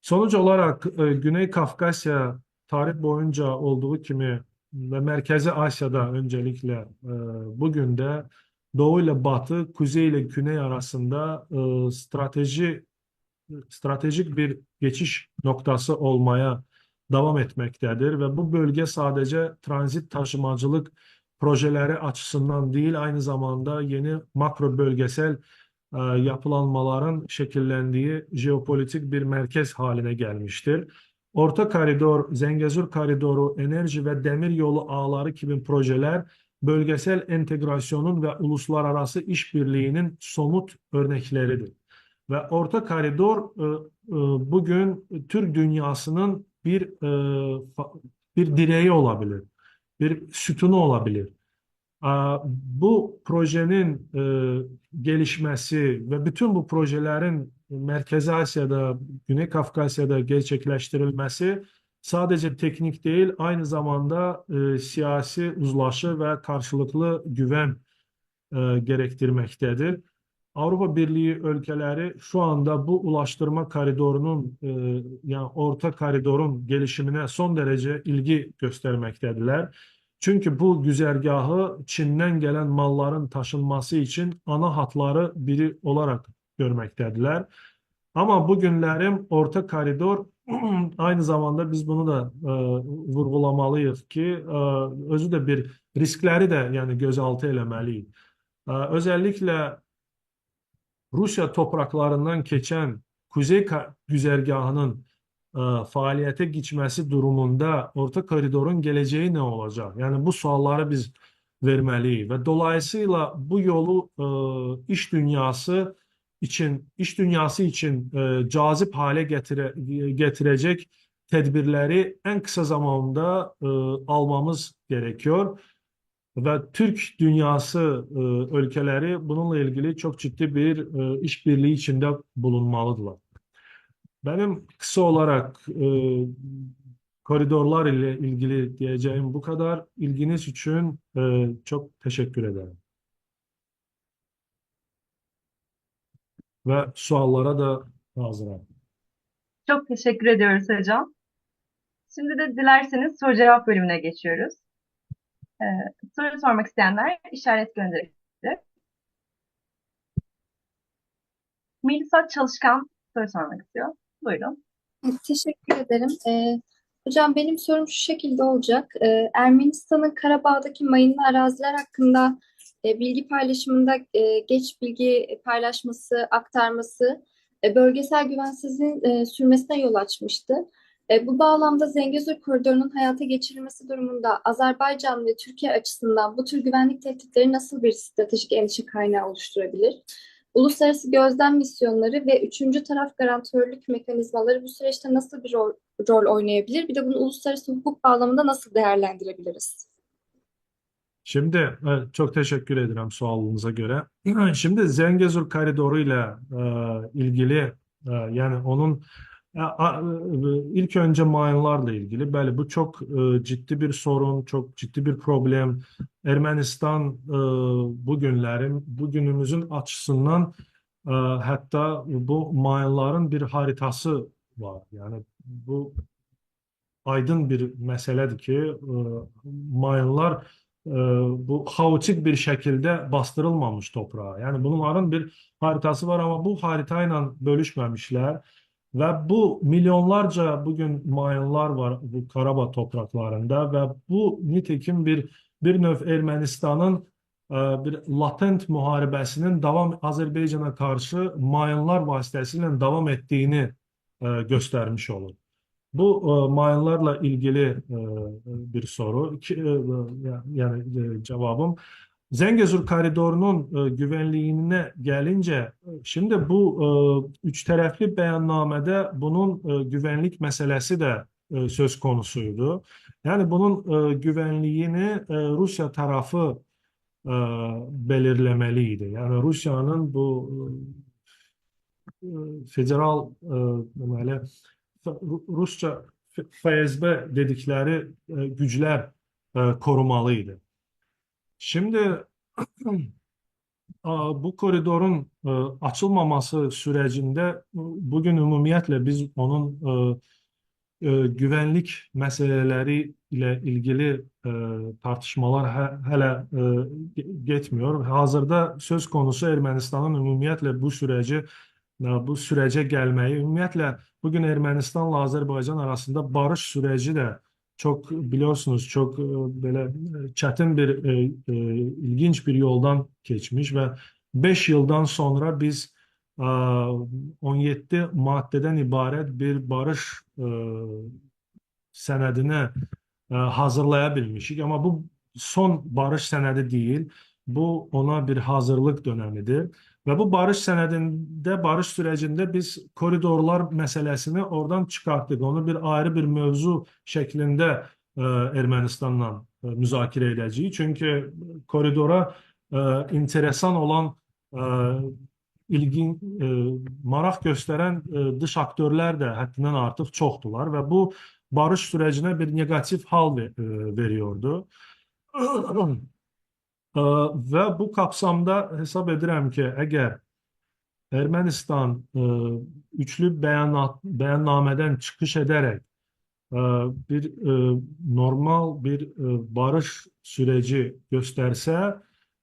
Sonuç olarak Güney Kafkasya tarih boyunca olduğu gibi ve Merkezi Asya'da öncelikle bugün de Doğu ile Batı, Kuzey ile Güney arasında stratejik bir geçiş noktası olmaya devam etmektedir ve bu bölge sadece transit taşımacılık projeleri açısından değil, aynı zamanda yeni makro bölgesel yapılanmaların şekillendiği jeopolitik bir merkez haline gelmiştir. Orta Koridor, Zengezur Koridoru, enerji ve demir yolu ağları gibi projeler bölgesel entegrasyonun ve uluslararası işbirliğinin somut örnekleridir. Ve Orta Koridor bugün Türk dünyasının bir direği olabilir, bir sütunu olabilir. Bu projenin gelişmesi ve bütün bu projelerin Merkezi Asya'da, Güney Kafkasya'da gerçekleştirilmesi sadece teknik değil, aynı zamanda siyasi uzlaşı ve karşılıklı güven gerektirmektedir. Avrupa Birliği ülkeleri şu anda bu ulaştırma koridorunun yani orta koridorun gelişimine son derece ilgi göstermektedirler. Çünkü bu güzergahı Çin'den gelen malların taşınması için ana hatları biri olarak görmektedirler. Ama bugünlerim orta koridor aynı zamanda biz bunu da vurgulamalıyız ki özü de bir riskleri de yani gözaltı eləmeliyiz. Özellikle Rusya topraklarından geçen Kuzey güzergahının faaliyete geçmesi durumunda Orta Koridorun geleceği ne olacak? Yani bu soruları biz vermeliyiz ve dolayısıyla bu yolu iş dünyası için cazip hale getirecek tedbirleri en kısa zamanda almamız gerekiyor. Ve Türk dünyası ülkeleri bununla ilgili çok ciddi bir işbirliği içinde bulunmalıdırlar. Benim kısa olarak koridorlar ile ilgili diyeceğim bu kadar. İlginiz için çok teşekkür ederim. Ve suallara da hazırım. Çok teşekkür ediyoruz hocam. Şimdi de dilerseniz soru cevap bölümüne geçiyoruz. Soru sormak isteyenler işaret gönderebilir. Melisa Çalışkan soru sormak istiyor. Buyurun. Teşekkür ederim. Hocam benim sorum şu şekilde olacak. Ermenistan'ın Karabağ'daki mayınlı araziler hakkında bilgi paylaşımında geç bilgi paylaşması, aktarması bölgesel güvensizliğin sürmesine yol açmıştı. Bu bağlamda Zengezur Koridoru'nun hayata geçirilmesi durumunda Azerbaycan ve Türkiye açısından bu tür güvenlik tehditleri nasıl bir stratejik endişe kaynağı oluşturabilir? Uluslararası gözlem misyonları ve üçüncü taraf garantörlük mekanizmaları bu süreçte nasıl bir rol oynayabilir? Bir de bunu uluslararası hukuk bağlamında nasıl değerlendirebiliriz? Şimdi çok teşekkür ederim sualınıza göre. Şimdi Zengezur Koridoru ile ilgili yani onun ilk önce mayınlarla ilgili. Bəli, bu çok ciddi bir sorun, çok ciddi bir problem. Ermənistan bugünümüzün açısından hatta bu mayınların bir haritası var. Yani bu aydın bir meseledir ki mayınlar bu kaotik bir şekilde bastırılmamış toprağa. Yani bunların bir haritası var ama bu haritayla bölüşmemişler. Ve bu milyonlarca bugün mayınlar var bu Karabağ topraklarında ve bu nitekim bir növ Ermənistanın bir latent müharibəsinin Azerbaycan'a karşı mayınlar vasitəsilə devam ettiğini göstermiş olur. Bu mayınlarla ilgili bir soru. Yani cevabım Zengezur koridorunun güvenliğine gelince şimdi bu üç taraflı beyannamede bunun güvenlik meselesi de söz konusuydu. Yani bunun güvenliğini Rusya tarafı e, belirlemeliydi. Yani Rusya'nın bu e, federal deməli Rusça FSB dedikleri gücler korumalıydı. Şimdi bu koridorun açılmaması sürecinde bugün ümumiyyətlə biz onun güvenlik meseleleri ile ilgili tartışmalar hala getmiyor. Hazırda söz konusu Ermənistanın ümumiyyətlə bu sürece gelmeyi, ümumiyyətlə bugün Ermənistanla Azərbaycan arasında barış süreci de çok biliyorsunuz çok böyle çetin bir ilginç bir yoldan geçmiş ve 5 yıldan sonra biz 17 maddeden ibaret bir barış senedini hazırlayabilmişik. Ama bu son barış senedi değil. Bu ona bir hazırlık dönemidir. Ve bu barış senedinde, barış sürecinde biz koridorlar meselesini oradan çıkarttık. Onu bir ayrı bir mevzu şeklinde Ermenistan'la müzakere edeceğiz. Çünkü koridora enteresan olan e, maraq göstərən dış aktörlər də həddindən artıq çoxdular və bu barış sürecinə bir negatif hal veriyordu. Və bu kapsamda hesab edirəm ki, əgər Ermənistan üçlü bəyannamədən çıxış edərək e, bir normal bir barış süreci gösterse,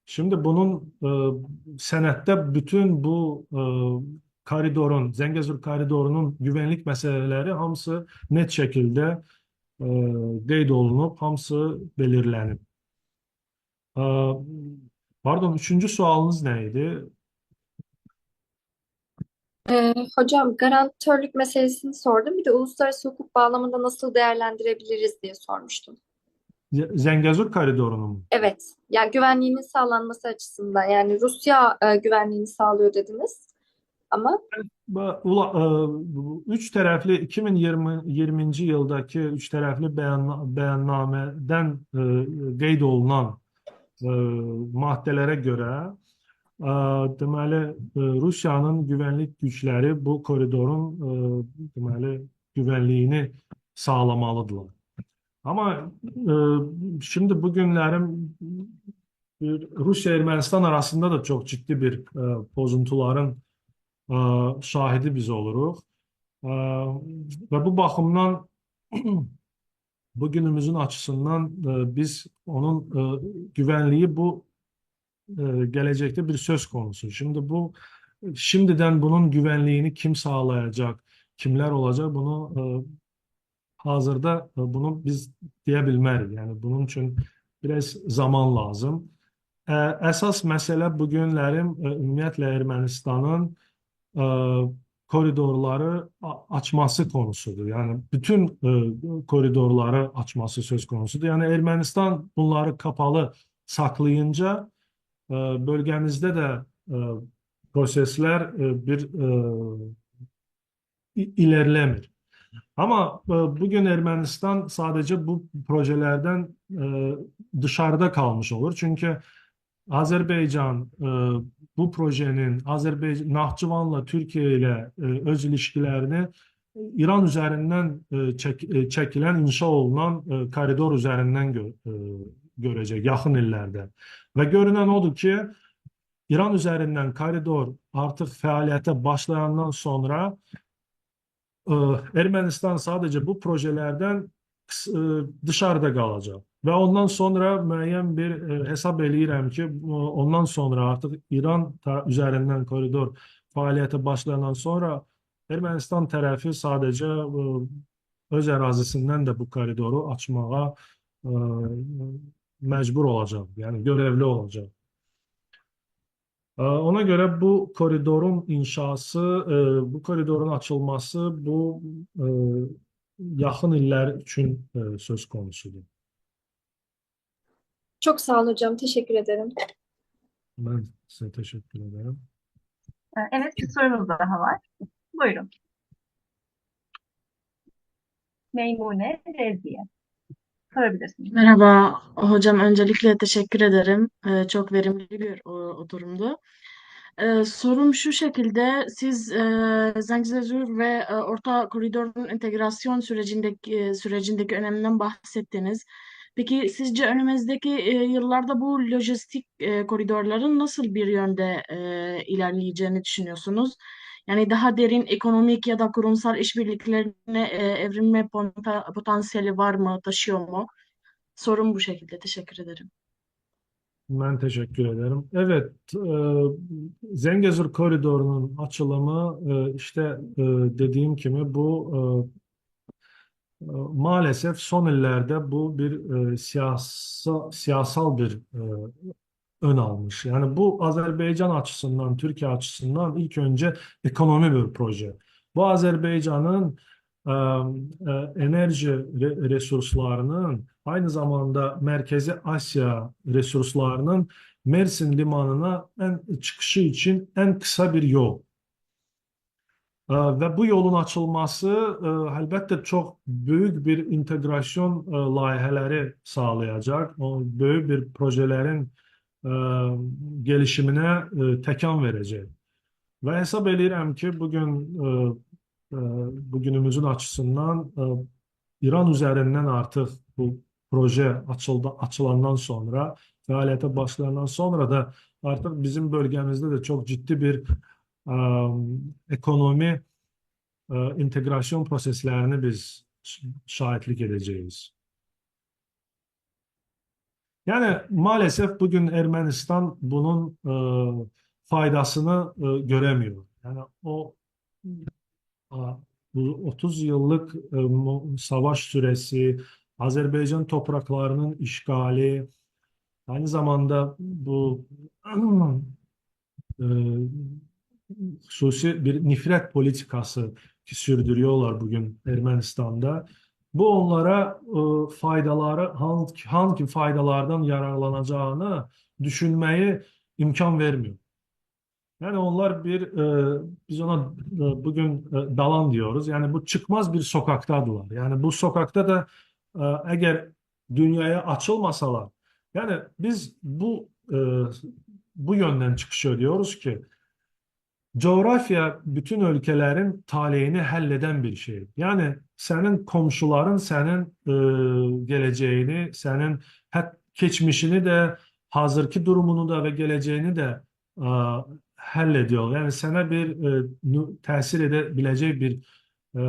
şimdi bunun senette bütün bu Zengezur koridorunun güvenlik meseleleri hamısı net şekilde e, qeyd olunub, hamısı belirlenip. E, Pardon, üçüncü sualınız neydi? Hocam garantörlük meselesini sordum. Bir de uluslararası hukuk bağlamında nasıl değerlendirebiliriz diye sormuştum. Zengezur koridorunun mu? Evet, yani güvenliğinin sağlanması açısından yani Rusya güvenliğini sağlıyor dediniz ama Bu üç taraflı 2020 yıldaki üç taraflı beyannameden qeyd olunan maddelere göre deməli Rusya'nın güvenlik güçleri bu koridorun deməli güvenliğini sağlamalıdırlar. Ama şimdi bugünlerin Rusya-Ermənistan arasında da çok ciddi bir bozuntuların şahidi biz oluruq. Və bu baxımdan bugünümüzün açısından biz onun güvenliği bu gelecekte bir söz konusu. Şimdiden bunun güvenliğini kim sağlayacak, kimler olacak bunu hazırda bunu biz diyebilmeriz. Yani bunun için biraz zaman lazım. Əsas məsələ bu günlərin ümumiyyətlə Ermənistanın e, koridorları açması konusudur. Yani bütün koridorları açması söz konusudur. Yani Ermənistan bunları kapalı saklayınca bölgemizde de prosesler ilerlemir. Ama bugün Ermenistan sadece bu projelerden dışarıda kalmış olur. Çünkü Azerbaycan bu projenin Nahçıvan'la Türkiye ile öz ilişkilerini İran üzerinden çekilen, inşa olunan koridor üzerinden görecek yakın illerde. Ve görünen odur ki İran üzerinden koridor artık faaliyete başlayandan sonra e, Ermenistan sadece bu projelerden dışarıda kalacak. Ve ondan sonra müəyyən bir hesap eləyirəm ki, ondan sonra artık İran üzerinden koridor faaliyete başlayandan sonra Ermənistan tərəfi sadece öz ərazisindən de bu koridoru açmağa mecbur olacak. Yani görevli olacak. Ona göre bu koridorun inşası, bu koridorun açılması bu yaxın illər üçün söz konusudur. Çok sağ olun hocam. Teşekkür ederim. Ben size teşekkür ederim. Evet, bir sorumuz daha var. Buyurun. Meymune Rezziye. Sorabilirsiniz. Merhaba hocam, öncelikle teşekkür ederim. Çok verimli bir oturumdu. Sorum şu şekilde, siz Zengezur ve Orta Koridor'un entegrasyon sürecindeki öneminden bahsettiniz. Peki sizce önümüzdeki yıllarda bu lojistik koridorların nasıl bir yönde ilerleyeceğini düşünüyorsunuz? Yani daha derin ekonomik ya da kurumsal işbirliklerine evrilme potansiyeli var mı, taşıyor mu? Sorum bu şekilde. Teşekkür ederim. Ben teşekkür ederim. Evet, Zengezur Koridoru'nun açılımı işte dediğim gibi bu maalesef son illerde bu bir siyasal bir ön almış. Yani bu Azerbaycan açısından, Türkiye açısından ilk önce ekonomi bir proje. Bu Azerbaycan'ın e, enerji resurslarının aynı zamanda Merkezi Asya resurslarının Mersin limanına çıkışı için en kısa bir yol. Ve bu yolun açılması elbette çok büyük bir integrasyon layihələri sağlayacak. O büyük bir projelerin e, gelişimine təkan verecek. Ve hesap edirəm ki bugünümüzün açısından İran üzerinden artık bu proje açılandan sonra, faaliyete başlayandan sonra da artık bizim bölgemizde de çok ciddi bir ekonomi integrasyon proseslerini biz şahitlik edeceğiz. Yani maalesef bugün Ermenistan bunun faydasını göremiyor. Yani bu 30 yıllık savaş süresi, Azerbaycan topraklarının işgali, aynı zamanda bu e, hususi bir nifret politikası ki sürdürüyorlar bugün Ermenistan'da. Bu onlara faydaları hangi faydalardan yararlanacağını düşünmeyi imkan vermiyor. Yani onlar biz ona bugün dalan diyoruz. Yani bu çıkmaz bir sokaktadılar. Yani bu sokakta da eğer dünyaya açılmasalar, yani biz bu yönden çıkış ediyoruz ki coğrafya bütün ülkelerin talihini halleden bir şey. Yani senin komşuların senin geleceğini, senin geçmişini de, hazırki durumunu da ve geleceğini de e, hallediyor. Yani sana bir tesir edebileceği bir e,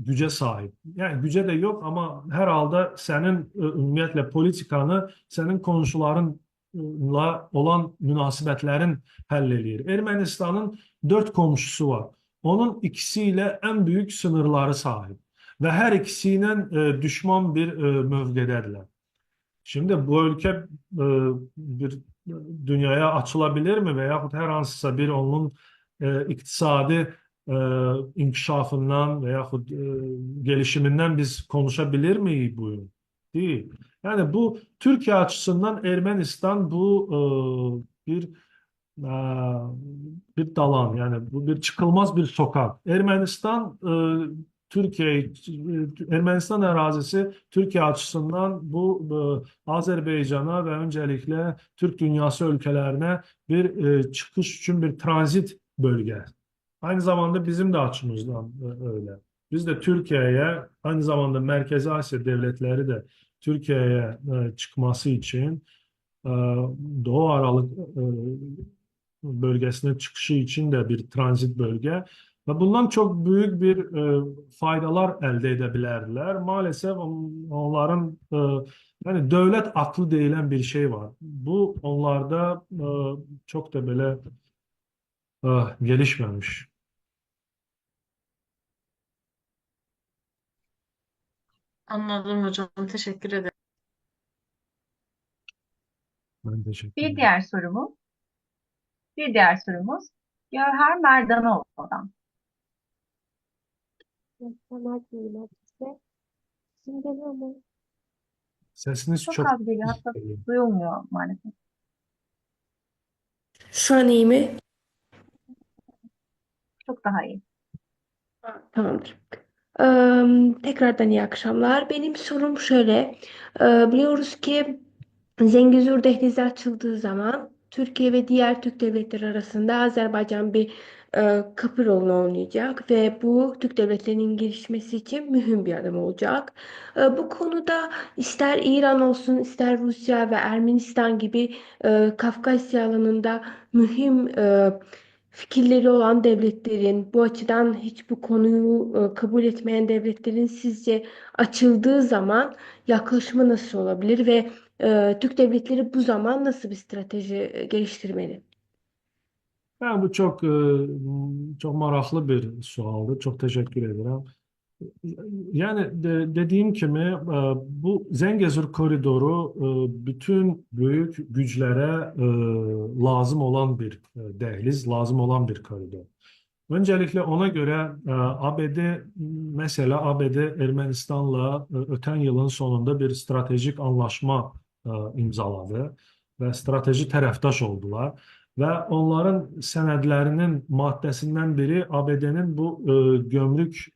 güce sahip. Yani güce de yok ama herhalde senin ümumiyyətlə politikanı senin komşularınla olan münasibətlərin həll eləyir. Ermənistanın 4 komşusu var. Onun ikisiyle en büyük sınırları sahip. Ve her ikisiyle düşman bir mövqedədirlər. Şimdi bu ülke bir dünyaya açılabilir mi veyahut her hansısa bir onun iktisadi e, inkişafından veyahut gelişiminden biz konuşabilir miyiz bu yıl? Değil. Yani bu Türkiye açısından Ermenistan bu e, bir dalan yani bu bir çıkılmaz bir sokak. Türkiye Ermenistan arazisi Türkiye açısından bu Azerbaycan'a ve öncelikle Türk dünyası ülkelerine bir çıkış için bir transit bölge. Aynı zamanda bizim de açımızdan öyle. Biz de Türkiye'ye aynı zamanda Merkezi Asya devletleri de Türkiye'ye çıkması için e, Doğu Aralık bölgesine çıkışı için de bir transit bölge ve bundan çok büyük bir faydalar elde edebilirler. Maalesef onların yani devlet aklı denilen bir şey var. Bu onlarda çok da böyle gelişmemiş. Anladım hocam. Teşekkür ederim. Ben teşekkür Bir ederim. diğer sorumuz, bir diğer sorumuz Gövher Merdanoğlu'dan. Şimdi geliyor mu? Sesiniz Çok çok az geliyor, hatta duyulmuyor maalesef. Şu an iyi mi? Çok daha iyi. Tamamdır. Tekrardan iyi akşamlar. Benim sorum şöyle. Biliyoruz ki Zengezur Dehlizi açıldığı zaman Türkiye ve diğer Türk devletleri arasında Azerbaycan bir kapı rolunu oynayacak ve bu Türk devletlerinin gelişmesi için mühim bir adım olacak. Bu konuda ister İran olsun, ister Rusya ve Ermenistan gibi Kafkasya alanında mühim fikirleri olan devletlerin, bu açıdan hiç bu konuyu kabul etmeyen devletlerin sizce açıldığı zaman yaklaşımı nasıl olabilir ve Türk devletleri bu zaman nasıl bir strateji geliştirmeli? Yani bu çok maraqlı bir sualdır. Çok teşekkür ederim. Yani dediğim gibi bu Zengezur koridoru bütün büyük güçlere lazım olan bir dehliz, lazım olan bir koridor. Öncelikle ona göre ABD mesela ABD Ermenistan'la öten yılın sonunda bir stratejik anlaşma imzaladı ve strateji tərəfdaş oldular. Ve onların senedlerinin maddesinden biri ABD'nin bu gömrük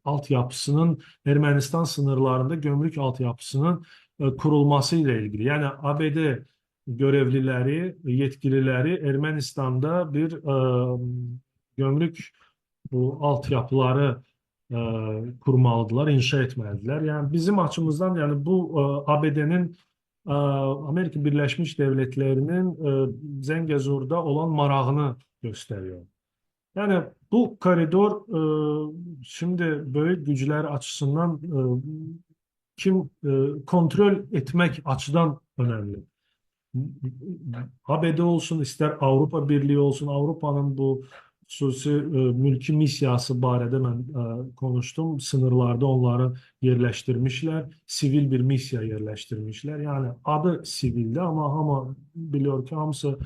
altyapısının Ermenistan sınırlarında gömrük altyapısının kurulması ile ilgili. Yani ABD görevlileri, yetkilileri Ermenistan'da bir gömrük bu altyapıları e, kurmalıdılar, inşa etmelidiler. Yani bizim açımızdan yani bu ABD'nin Amerika Birleşmiş Devletleri'nin Zengezur'da olan marağını gösteriyor. Yani bu koridor şimdi büyük güçler açısından kontrol etmek açıdan önemli. ABD olsun ister Avrupa Birliği olsun Avrupa'nın bu xüsusi mülki missiyası barədə mən konuştum. Sınırlarda onları yerleştirmişler. Sivil bir missiya yerleştirmişler. Yani adı sivildi ama biliyor ki hamısı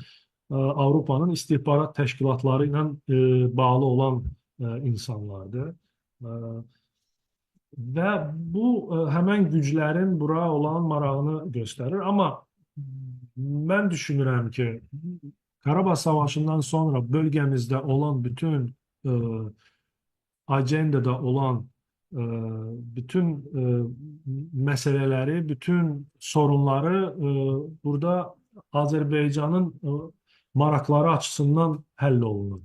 Avrupa'nın istihbarat teşkilatları ile bağlı olan insanlardı. E, Ve bu hemen güçlerin bura olan marağını gösterir. Ama ben düşünürüm ki Karabağ Savaşı'ndan sonra bölgemizde olan bütün e, agendada olan e, bütün meseleleri, bütün sorunları burada Azerbaycan'ın marakları açısından hallolunur.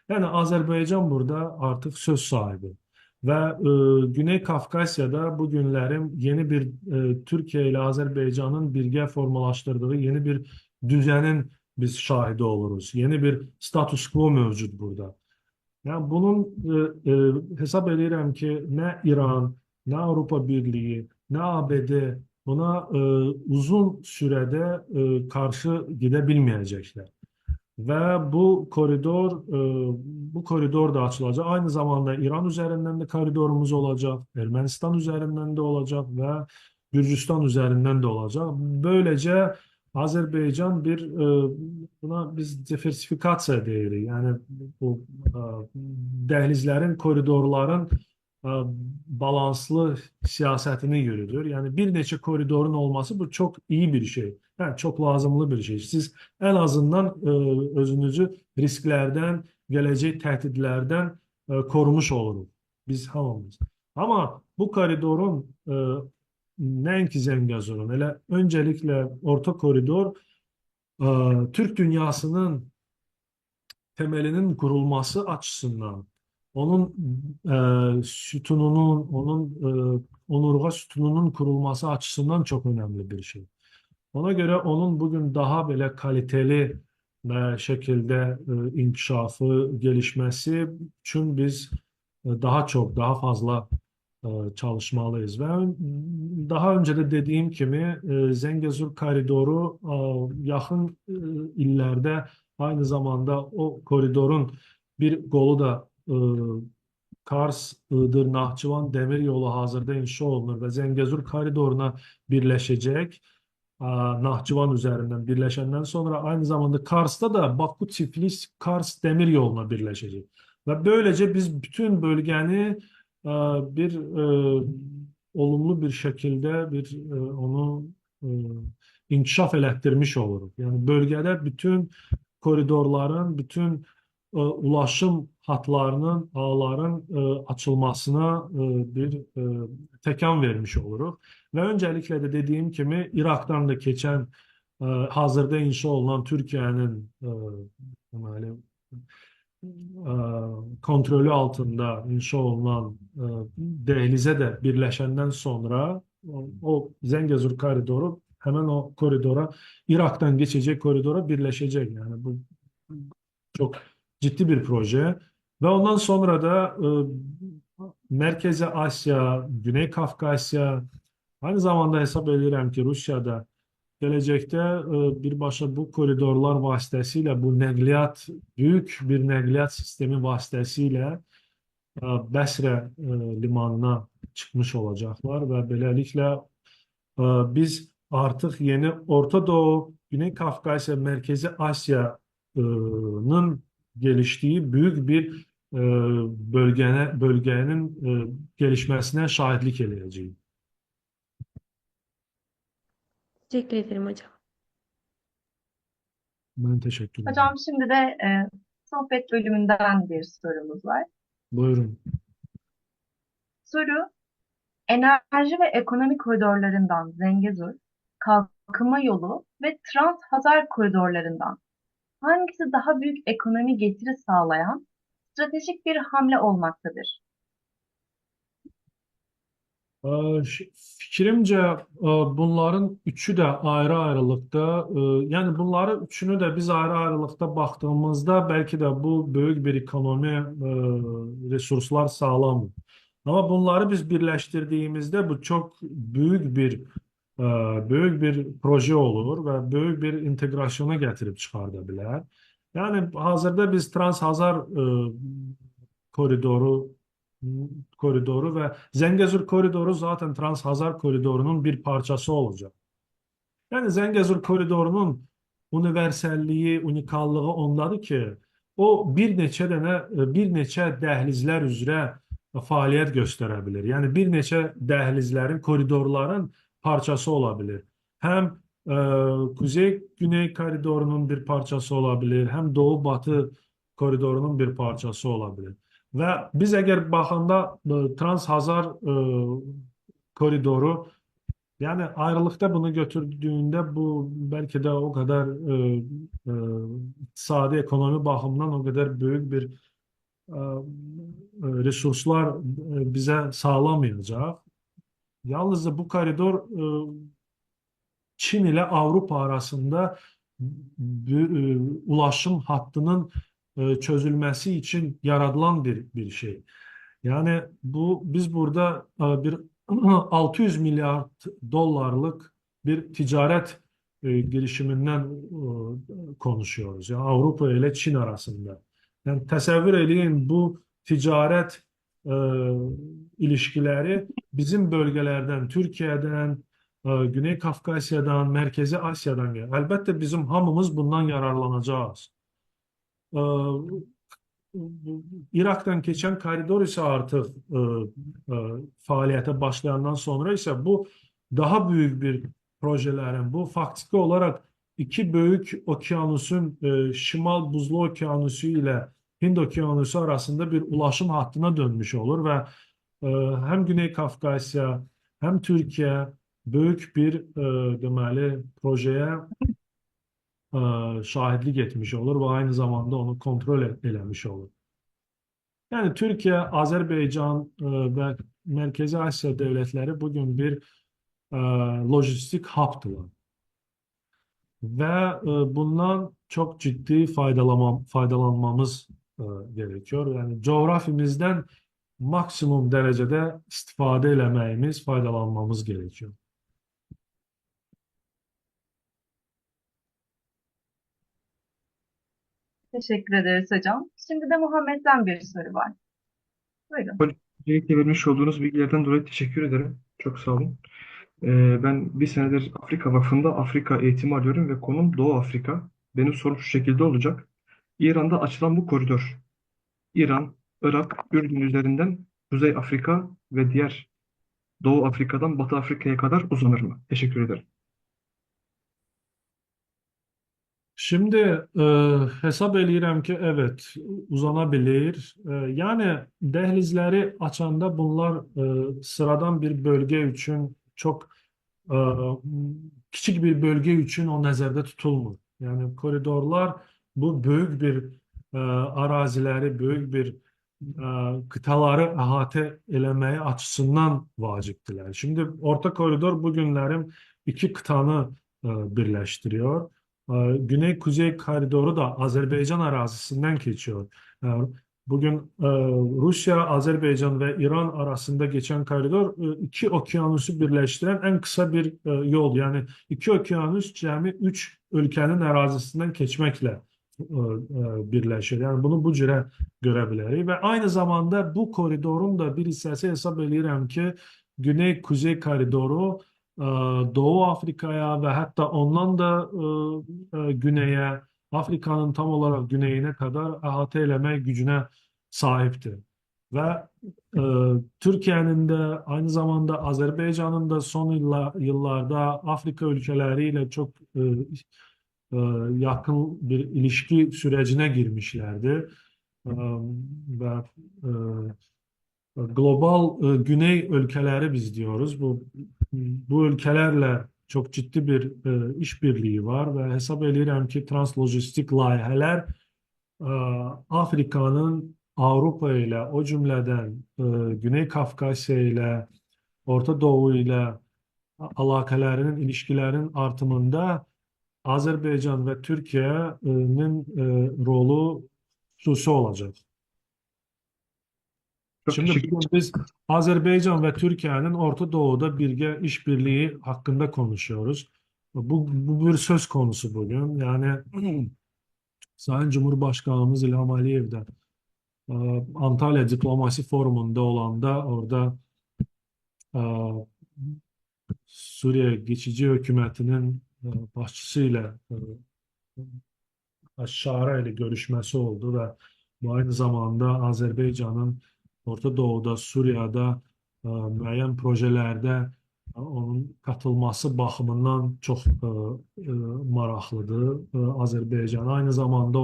Yani Azerbaycan burada artık söz sahibi. Ve Güney Kafkasya'da bugünlerin yeni bir Türkiye ile Azerbaycan'ın birgə formalaştırdığı yeni bir düzenin biz şahidi oluruz. Yeni bir status quo mevcut burada. Yani bunun hesap edirəm ki, ne İran, ne Avrupa Birliği, ne ABD buna uzun sürede karşı gidebilmeyecekler. Ve bu koridor da açılacak. Aynı zamanda İran üzerinden de koridorumuz olacak, Ermenistan üzerinden de olacak ve Gürcistan üzerinden de olacak. Böylece Azerbaycan buna biz diversifikasiya deyirik. Yani bu dəhlizlərin, koridorların balanslı siyasetini yürütür. Yani bir neçə koridorun olması bu çok iyi bir şey. Yani çok lazımlı bir şey. Siz en azından özünüzü risklerden, gelecek tehditlerden korumuş oluruz. Biz hamımız. Ama bu koridorun nəinki Zəngəzurun, elə öncelikle Orta Koridor Türk dünyasının temelinin kurulması açısından onun sütununun, onun onurga sütununun kurulması açısından çok önemli bir şey. Ona göre onun bugün daha böyle kaliteli şekilde inkişafı, gelişmesi için biz daha fazla çalışmalıyız. Ve daha önce de dediğim gibi Zengezur koridoru yakın illerde aynı zamanda o koridorun bir kolu da Kars, Iğdır, Nahçıvan demir yolu hazırda inşa olunur ve Zengezur koridoruna birleşecek. Nahçıvan üzerinden birleşenden sonra aynı zamanda Kars'ta da Bakü-Tiflis-Kars demir yoluna birleşecek. Ve böylece biz bütün bölgeni bir olumlu bir şekilde onu e, inkişaf elətdirmiş oluruq. Yəni bölgədə bütün koridorların, bütün ulaşım hatlarının, ağların açılmasına bir təkan vermiş oluruq. Və öncəliklə də dediyim kimi İraqdan da keçən hazırda inşa olunan Türkiyənin deməli kontrolü altında inşa olunan dehlizə də birləşəndən sonra o Zəngəzur koridoru həmin o koridora İraqdan geçecek koridora birləşəcək. Yani bu çok ciddi bir proje ve ondan sonra da Merkezi Asya, Güney Kafkasya, aynı zamanda hesap edirəm ki Rusya'da gelecekte birbaşa bu koridorlar vasıtasıyla bu nəqliyyat, büyük bir nəqliyyat sistemi vasıtasıyla Bəsrə limanına çıkmış olacaklar ve böylelikle biz artık yeni Orta Doğu, Güney Kafkasya, Merkezi Asya'nın geliştiği büyük bir bölgenin gelişmesine şahitlik edeceğiz. Teşekkür ederim hocam. Ben teşekkür ederim. Hocam şimdi de sohbet bölümünden bir sorumuz var. Buyurun. Soru, enerji ve ekonomi koridorlarından Zengezur, kalkınma yolu ve Trans-Hazar koridorlarından hangisi daha büyük ekonomi getiri sağlayan stratejik bir hamle olmaktadır? Fikrimce bunların üçü de ayrı-ayrılıkta, yani bunları üçünü de biz ayrı-ayrılıkta baktığımızda belki de bu büyük bir ekonomi resurslar sağlamıyor. Ama bunları biz birleştirdiğimizde bu çok büyük bir proje olur ve büyük bir integrasyona getirip çıkartabilir. Yani hazırda biz Trans-Hazar koridoru koridoru ve Zengezur koridoru zaten Trans-Hazar koridorunun bir parçası olacak. Yani Zengezur koridorunun universalliyi, unikallığı ondadır ki o bir neçə dəhlizlər üzrə fəaliyyət göstərə bilir. Yəni bir neçə dəhlizlərin, koridorların parçası olabilir. Hem Kuzey-Güney koridorunun bir parçası olabilir, hem Doğu-Batı koridorunun bir parçası olabilir. Ve biz eğer baxanda Trans-Hazar koridoru, yani ayrılıkta bunu götürdüğünde bu belki de o kadar iktisadi ekonomi bakımından o kadar büyük bir resurslar bize sağlamayacak. Yalnız bu koridor Çin ile Avrupa arasında ulaşım hattının çözülmesi için yaratılan bir şey. Yani biz burada bir 600 milyar dolarlık bir ticaret girişiminden konuşuyoruz. Yani Avrupa ile Çin arasında. Yani təsəvvür edin bu ticaret ilişkileri bizim bölgelerden, Türkiye'den, Güney Kafkasya'dan, Merkezi Asya'dan gelir. Elbette bizim hamımız bundan yararlanacağız. Irak'tan geçen koridor ise artık faaliyete başlayandan sonra ise bu daha büyük bir projelerin, bu faktiki olarak iki büyük okyanusun, Şimal Buzlu Okyanusu ile Hind Okyanusu arasında bir ulaşım hattına dönmüş olur ve hem Güney Kafkasya hem Türkiye büyük bir deməli projeye şahitlik etmiş olur ve aynı zamanda onu kontrol eləmiş olur. Yani Türkiye, Azerbaycan ve Merkezi Asya devletleri bugün bir lojistik hub'tılar. Ve bundan çok ciddi faydalanmamız gerekiyor. Yani coğrafimizden maksimum derecede istifade eləməyimiz, faydalanmamız gerekiyor. Teşekkür ederiz hocam. Şimdi de Muhammed'den bir soru var. Buyurun. Hocam, öncelikle vermiş olduğunuz bilgilerden dolayı teşekkür ederim. Çok sağ olun. Ben bir senedir Afrika Vakfı'nda Afrika eğitimi alıyorum ve konum Doğu Afrika. Benim sorum şu şekilde olacak. İran'da açılan bu koridor, İran, Irak, Ürdün üzerinden Kuzey Afrika ve diğer Doğu Afrika'dan Batı Afrika'ya kadar uzanır mı? Teşekkür ederim. Şimdi hesab eləyirəm ki, evet uzana bilir. Yani dehlizleri açanda bunlar sıradan bir bölge için çok e, küçük bir bölge için o nəzərdə tutulmur. Yani koridorlar bu büyük bir arazileri, büyük bir kıtaları əhatə eləməyi açısından vacibdirlər. Şimdi Orta Koridor bu günlərim iki kıtanı birleştiriyor. Güney-Kuzey koridoru da Azerbaycan arazisinden geçiyor. Bugün Rusya, Azerbaycan ve İran arasında geçen koridor iki okyanusu birleştiren en kısa bir yol. Yani iki okyanus cəmi üç ülkenin arazisinden geçmekle birleşir. Yani bunu bu cürə görə bilərik. Və aynı zamanda bu koridorun da bir hissəsi hesab edirəm ki, Güney-Kuzey koridoru e, Doğu Afrika'ya ve hatta ondan da güneye, Afrika'nın tam olarak güneyine kadar əhatə eləmək gücüne sahiptir. Ve e, Türkiye'nin de aynı zamanda Azerbaycan'ın da son yıllarda Afrika ülkeleriyle çok e, yakın bir ilişki sürecine girmişlerdi. Ve global güney ülkeleri biz diyoruz. Bu ülkelerle çok ciddi bir işbirliği var ve hesap edirəm ki, translojistik layihələr e, Afrika'nın Avrupa ile o cümleden Güney Kafkasya ile Orta Doğu ile alakalarının, ilişkilerin artımında Azerbaycan ve Türkiye'nin rolü hususi olacak. Çok Şimdi teşekkür bugün biz Azerbaycan ve Türkiye'nin Orta Doğu'da birge işbirliği hakkında konuşuyoruz. Bu bir söz konusu bugün. Yani Sayın Cumhurbaşkanımız İlham Aliyev de e, Antalya Diplomasi Forumu'nda olanda orada e, Suriye geçici hükümetinin başçısıyla Şara ile görüşmesi oldu ve bu aynı zamanda Azerbaycan'ın Orta Doğu'da, Suriye'de müəyyən projelerde onun katılması baxımından çox maraqlıdır Azerbaycan. Aynı zamanda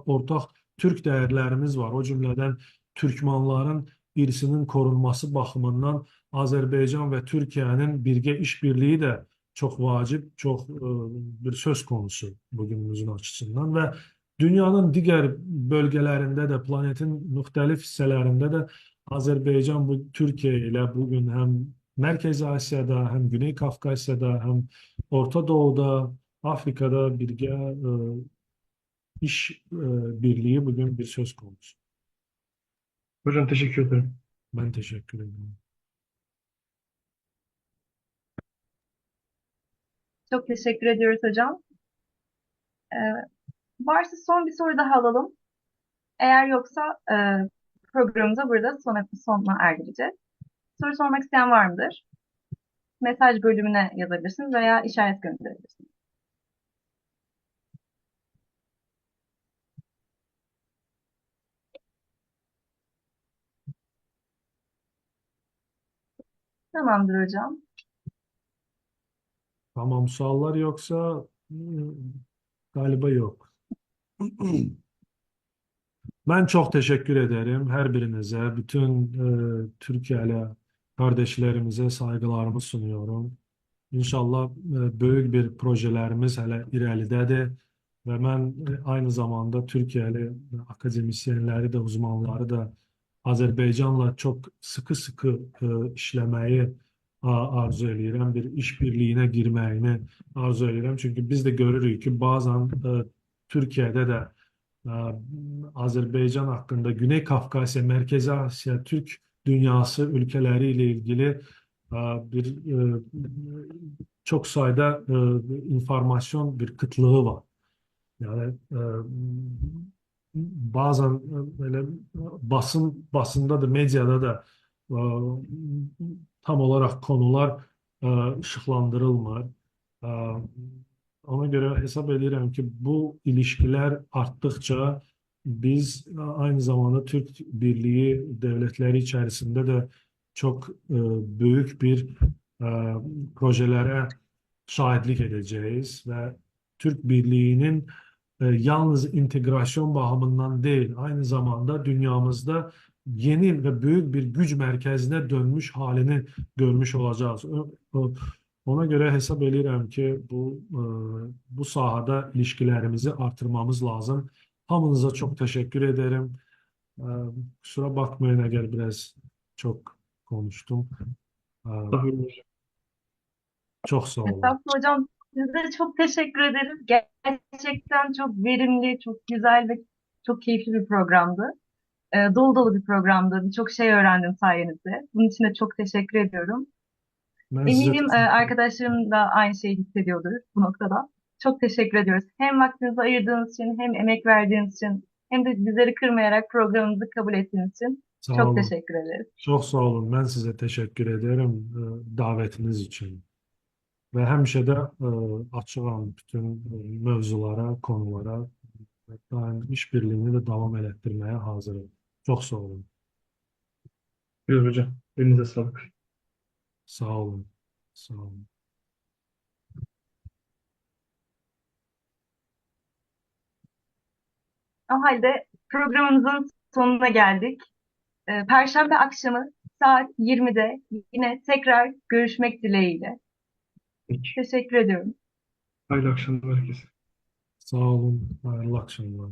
ortaq Türk değerlerimiz var. O cümleden Türkmenlerin irsinin korunması baxımından Azerbaycan ve Türkiye'nin birgə işbirliği de çok vacip, çok bir söz konusu bugünümüzün açısından ve dünyanın diğer bölgelerinde de planetin müxtəlif hissələrində də Azerbaycan bu Türkiye ile bugün hem Merkez Asya'da hem Güney Kafkasya'da hem Orta Doğu'da Afrika'da birgə iş birliği bugün bir söz konusu. Hocam teşekkür ederim. Ben teşekkür ederim. Çok teşekkür ediyoruz hocam. Ee, Varsa son bir soru daha alalım. Eğer yoksa programımıza burada sonuna erdireceğiz. Soru sormak isteyen var mıdır? Mesaj bölümüne yazabilirsiniz veya işaret gönderebilirsiniz. Tamamdır hocam. Tamam, suallar yoksa galiba yok. Ben çok teşekkür ederim her birinize, bütün Türkiye'li kardeşlerimize saygılarımı sunuyorum. İnşallah büyük bir projelerimiz hele irəlidedir ve ben aynı zamanda Türkiye'li akademisyenleri de uzmanları da Azerbaycan'la çok sıkı işlemeyi arzu edirəm, bir işbirliğine girməyini arzu edirəm. Çünkü biz de görürük ki bazen Türkiye'de de e, Azerbaycan hakkında Güney Kafkasya, Merkezi Asya, Türk dünyası ülkeleriyle ilgili bir çok sayıda informasyon bir kıtlığı var. Yani bazen böyle basında da medyada da e, tam olarak konular ışıklandırılmır. E, Ona göre hesap edirəm ki bu ilişkiler arttıkça biz aynı zamanda Türk Birliği devletleri içerisinde de çok büyük bir e, projelere şahitlik edeceğiz ve Türk Birliği'nin yalnız integrasyon bağımından değil, aynı zamanda dünyamızda yeni ve büyük bir güç merkezine dönmüş halini görmüş olacağız. Ona göre hesap edirəm ki, bu sahada ilişkilerimizi artırmamız lazım. Hamınıza çok teşekkür ederim. E, Kusura bakmayın eğer biraz çok konuştum. E, Estağfurullah hocam. Çok sağ olun. Estağfurullah hocam. Size çok teşekkür ederim. Gerçekten çok verimli, çok güzel ve çok keyifli bir programdı. Dolu dolu bir programdı. Birçok şey öğrendim sayenizde. Bunun için de çok teşekkür ediyorum. Ben size Eminim teşekkür ederim. arkadaşlarım da aynı şeyi hissediyordur bu noktada. Çok teşekkür ediyoruz. Hem vaktinizi ayırdığınız için, hem emek verdiğiniz için, hem de bizleri kırmayarak programımızı kabul ettiğiniz için Sağ çok olun. teşekkür ederiz. Çok sağ olun. Ben size teşekkür ederim davetiniz için. Ve hemşe de açığam bütün mövzulara, konulara. Daim işbirliğini de devam ettirmeye hazırım. Çok sağ olun. Buyur hocam. Elinize sağlık. Sağ olun. Sağ olun. O halde programımızın sonuna geldik. Perşembe akşamı saat 20'de yine tekrar görüşmek dileğiyle. Peki. Teşekkür ediyorum. Hayırlı akşamlar herkese. Sağ olun. Hayırlı akşamlar.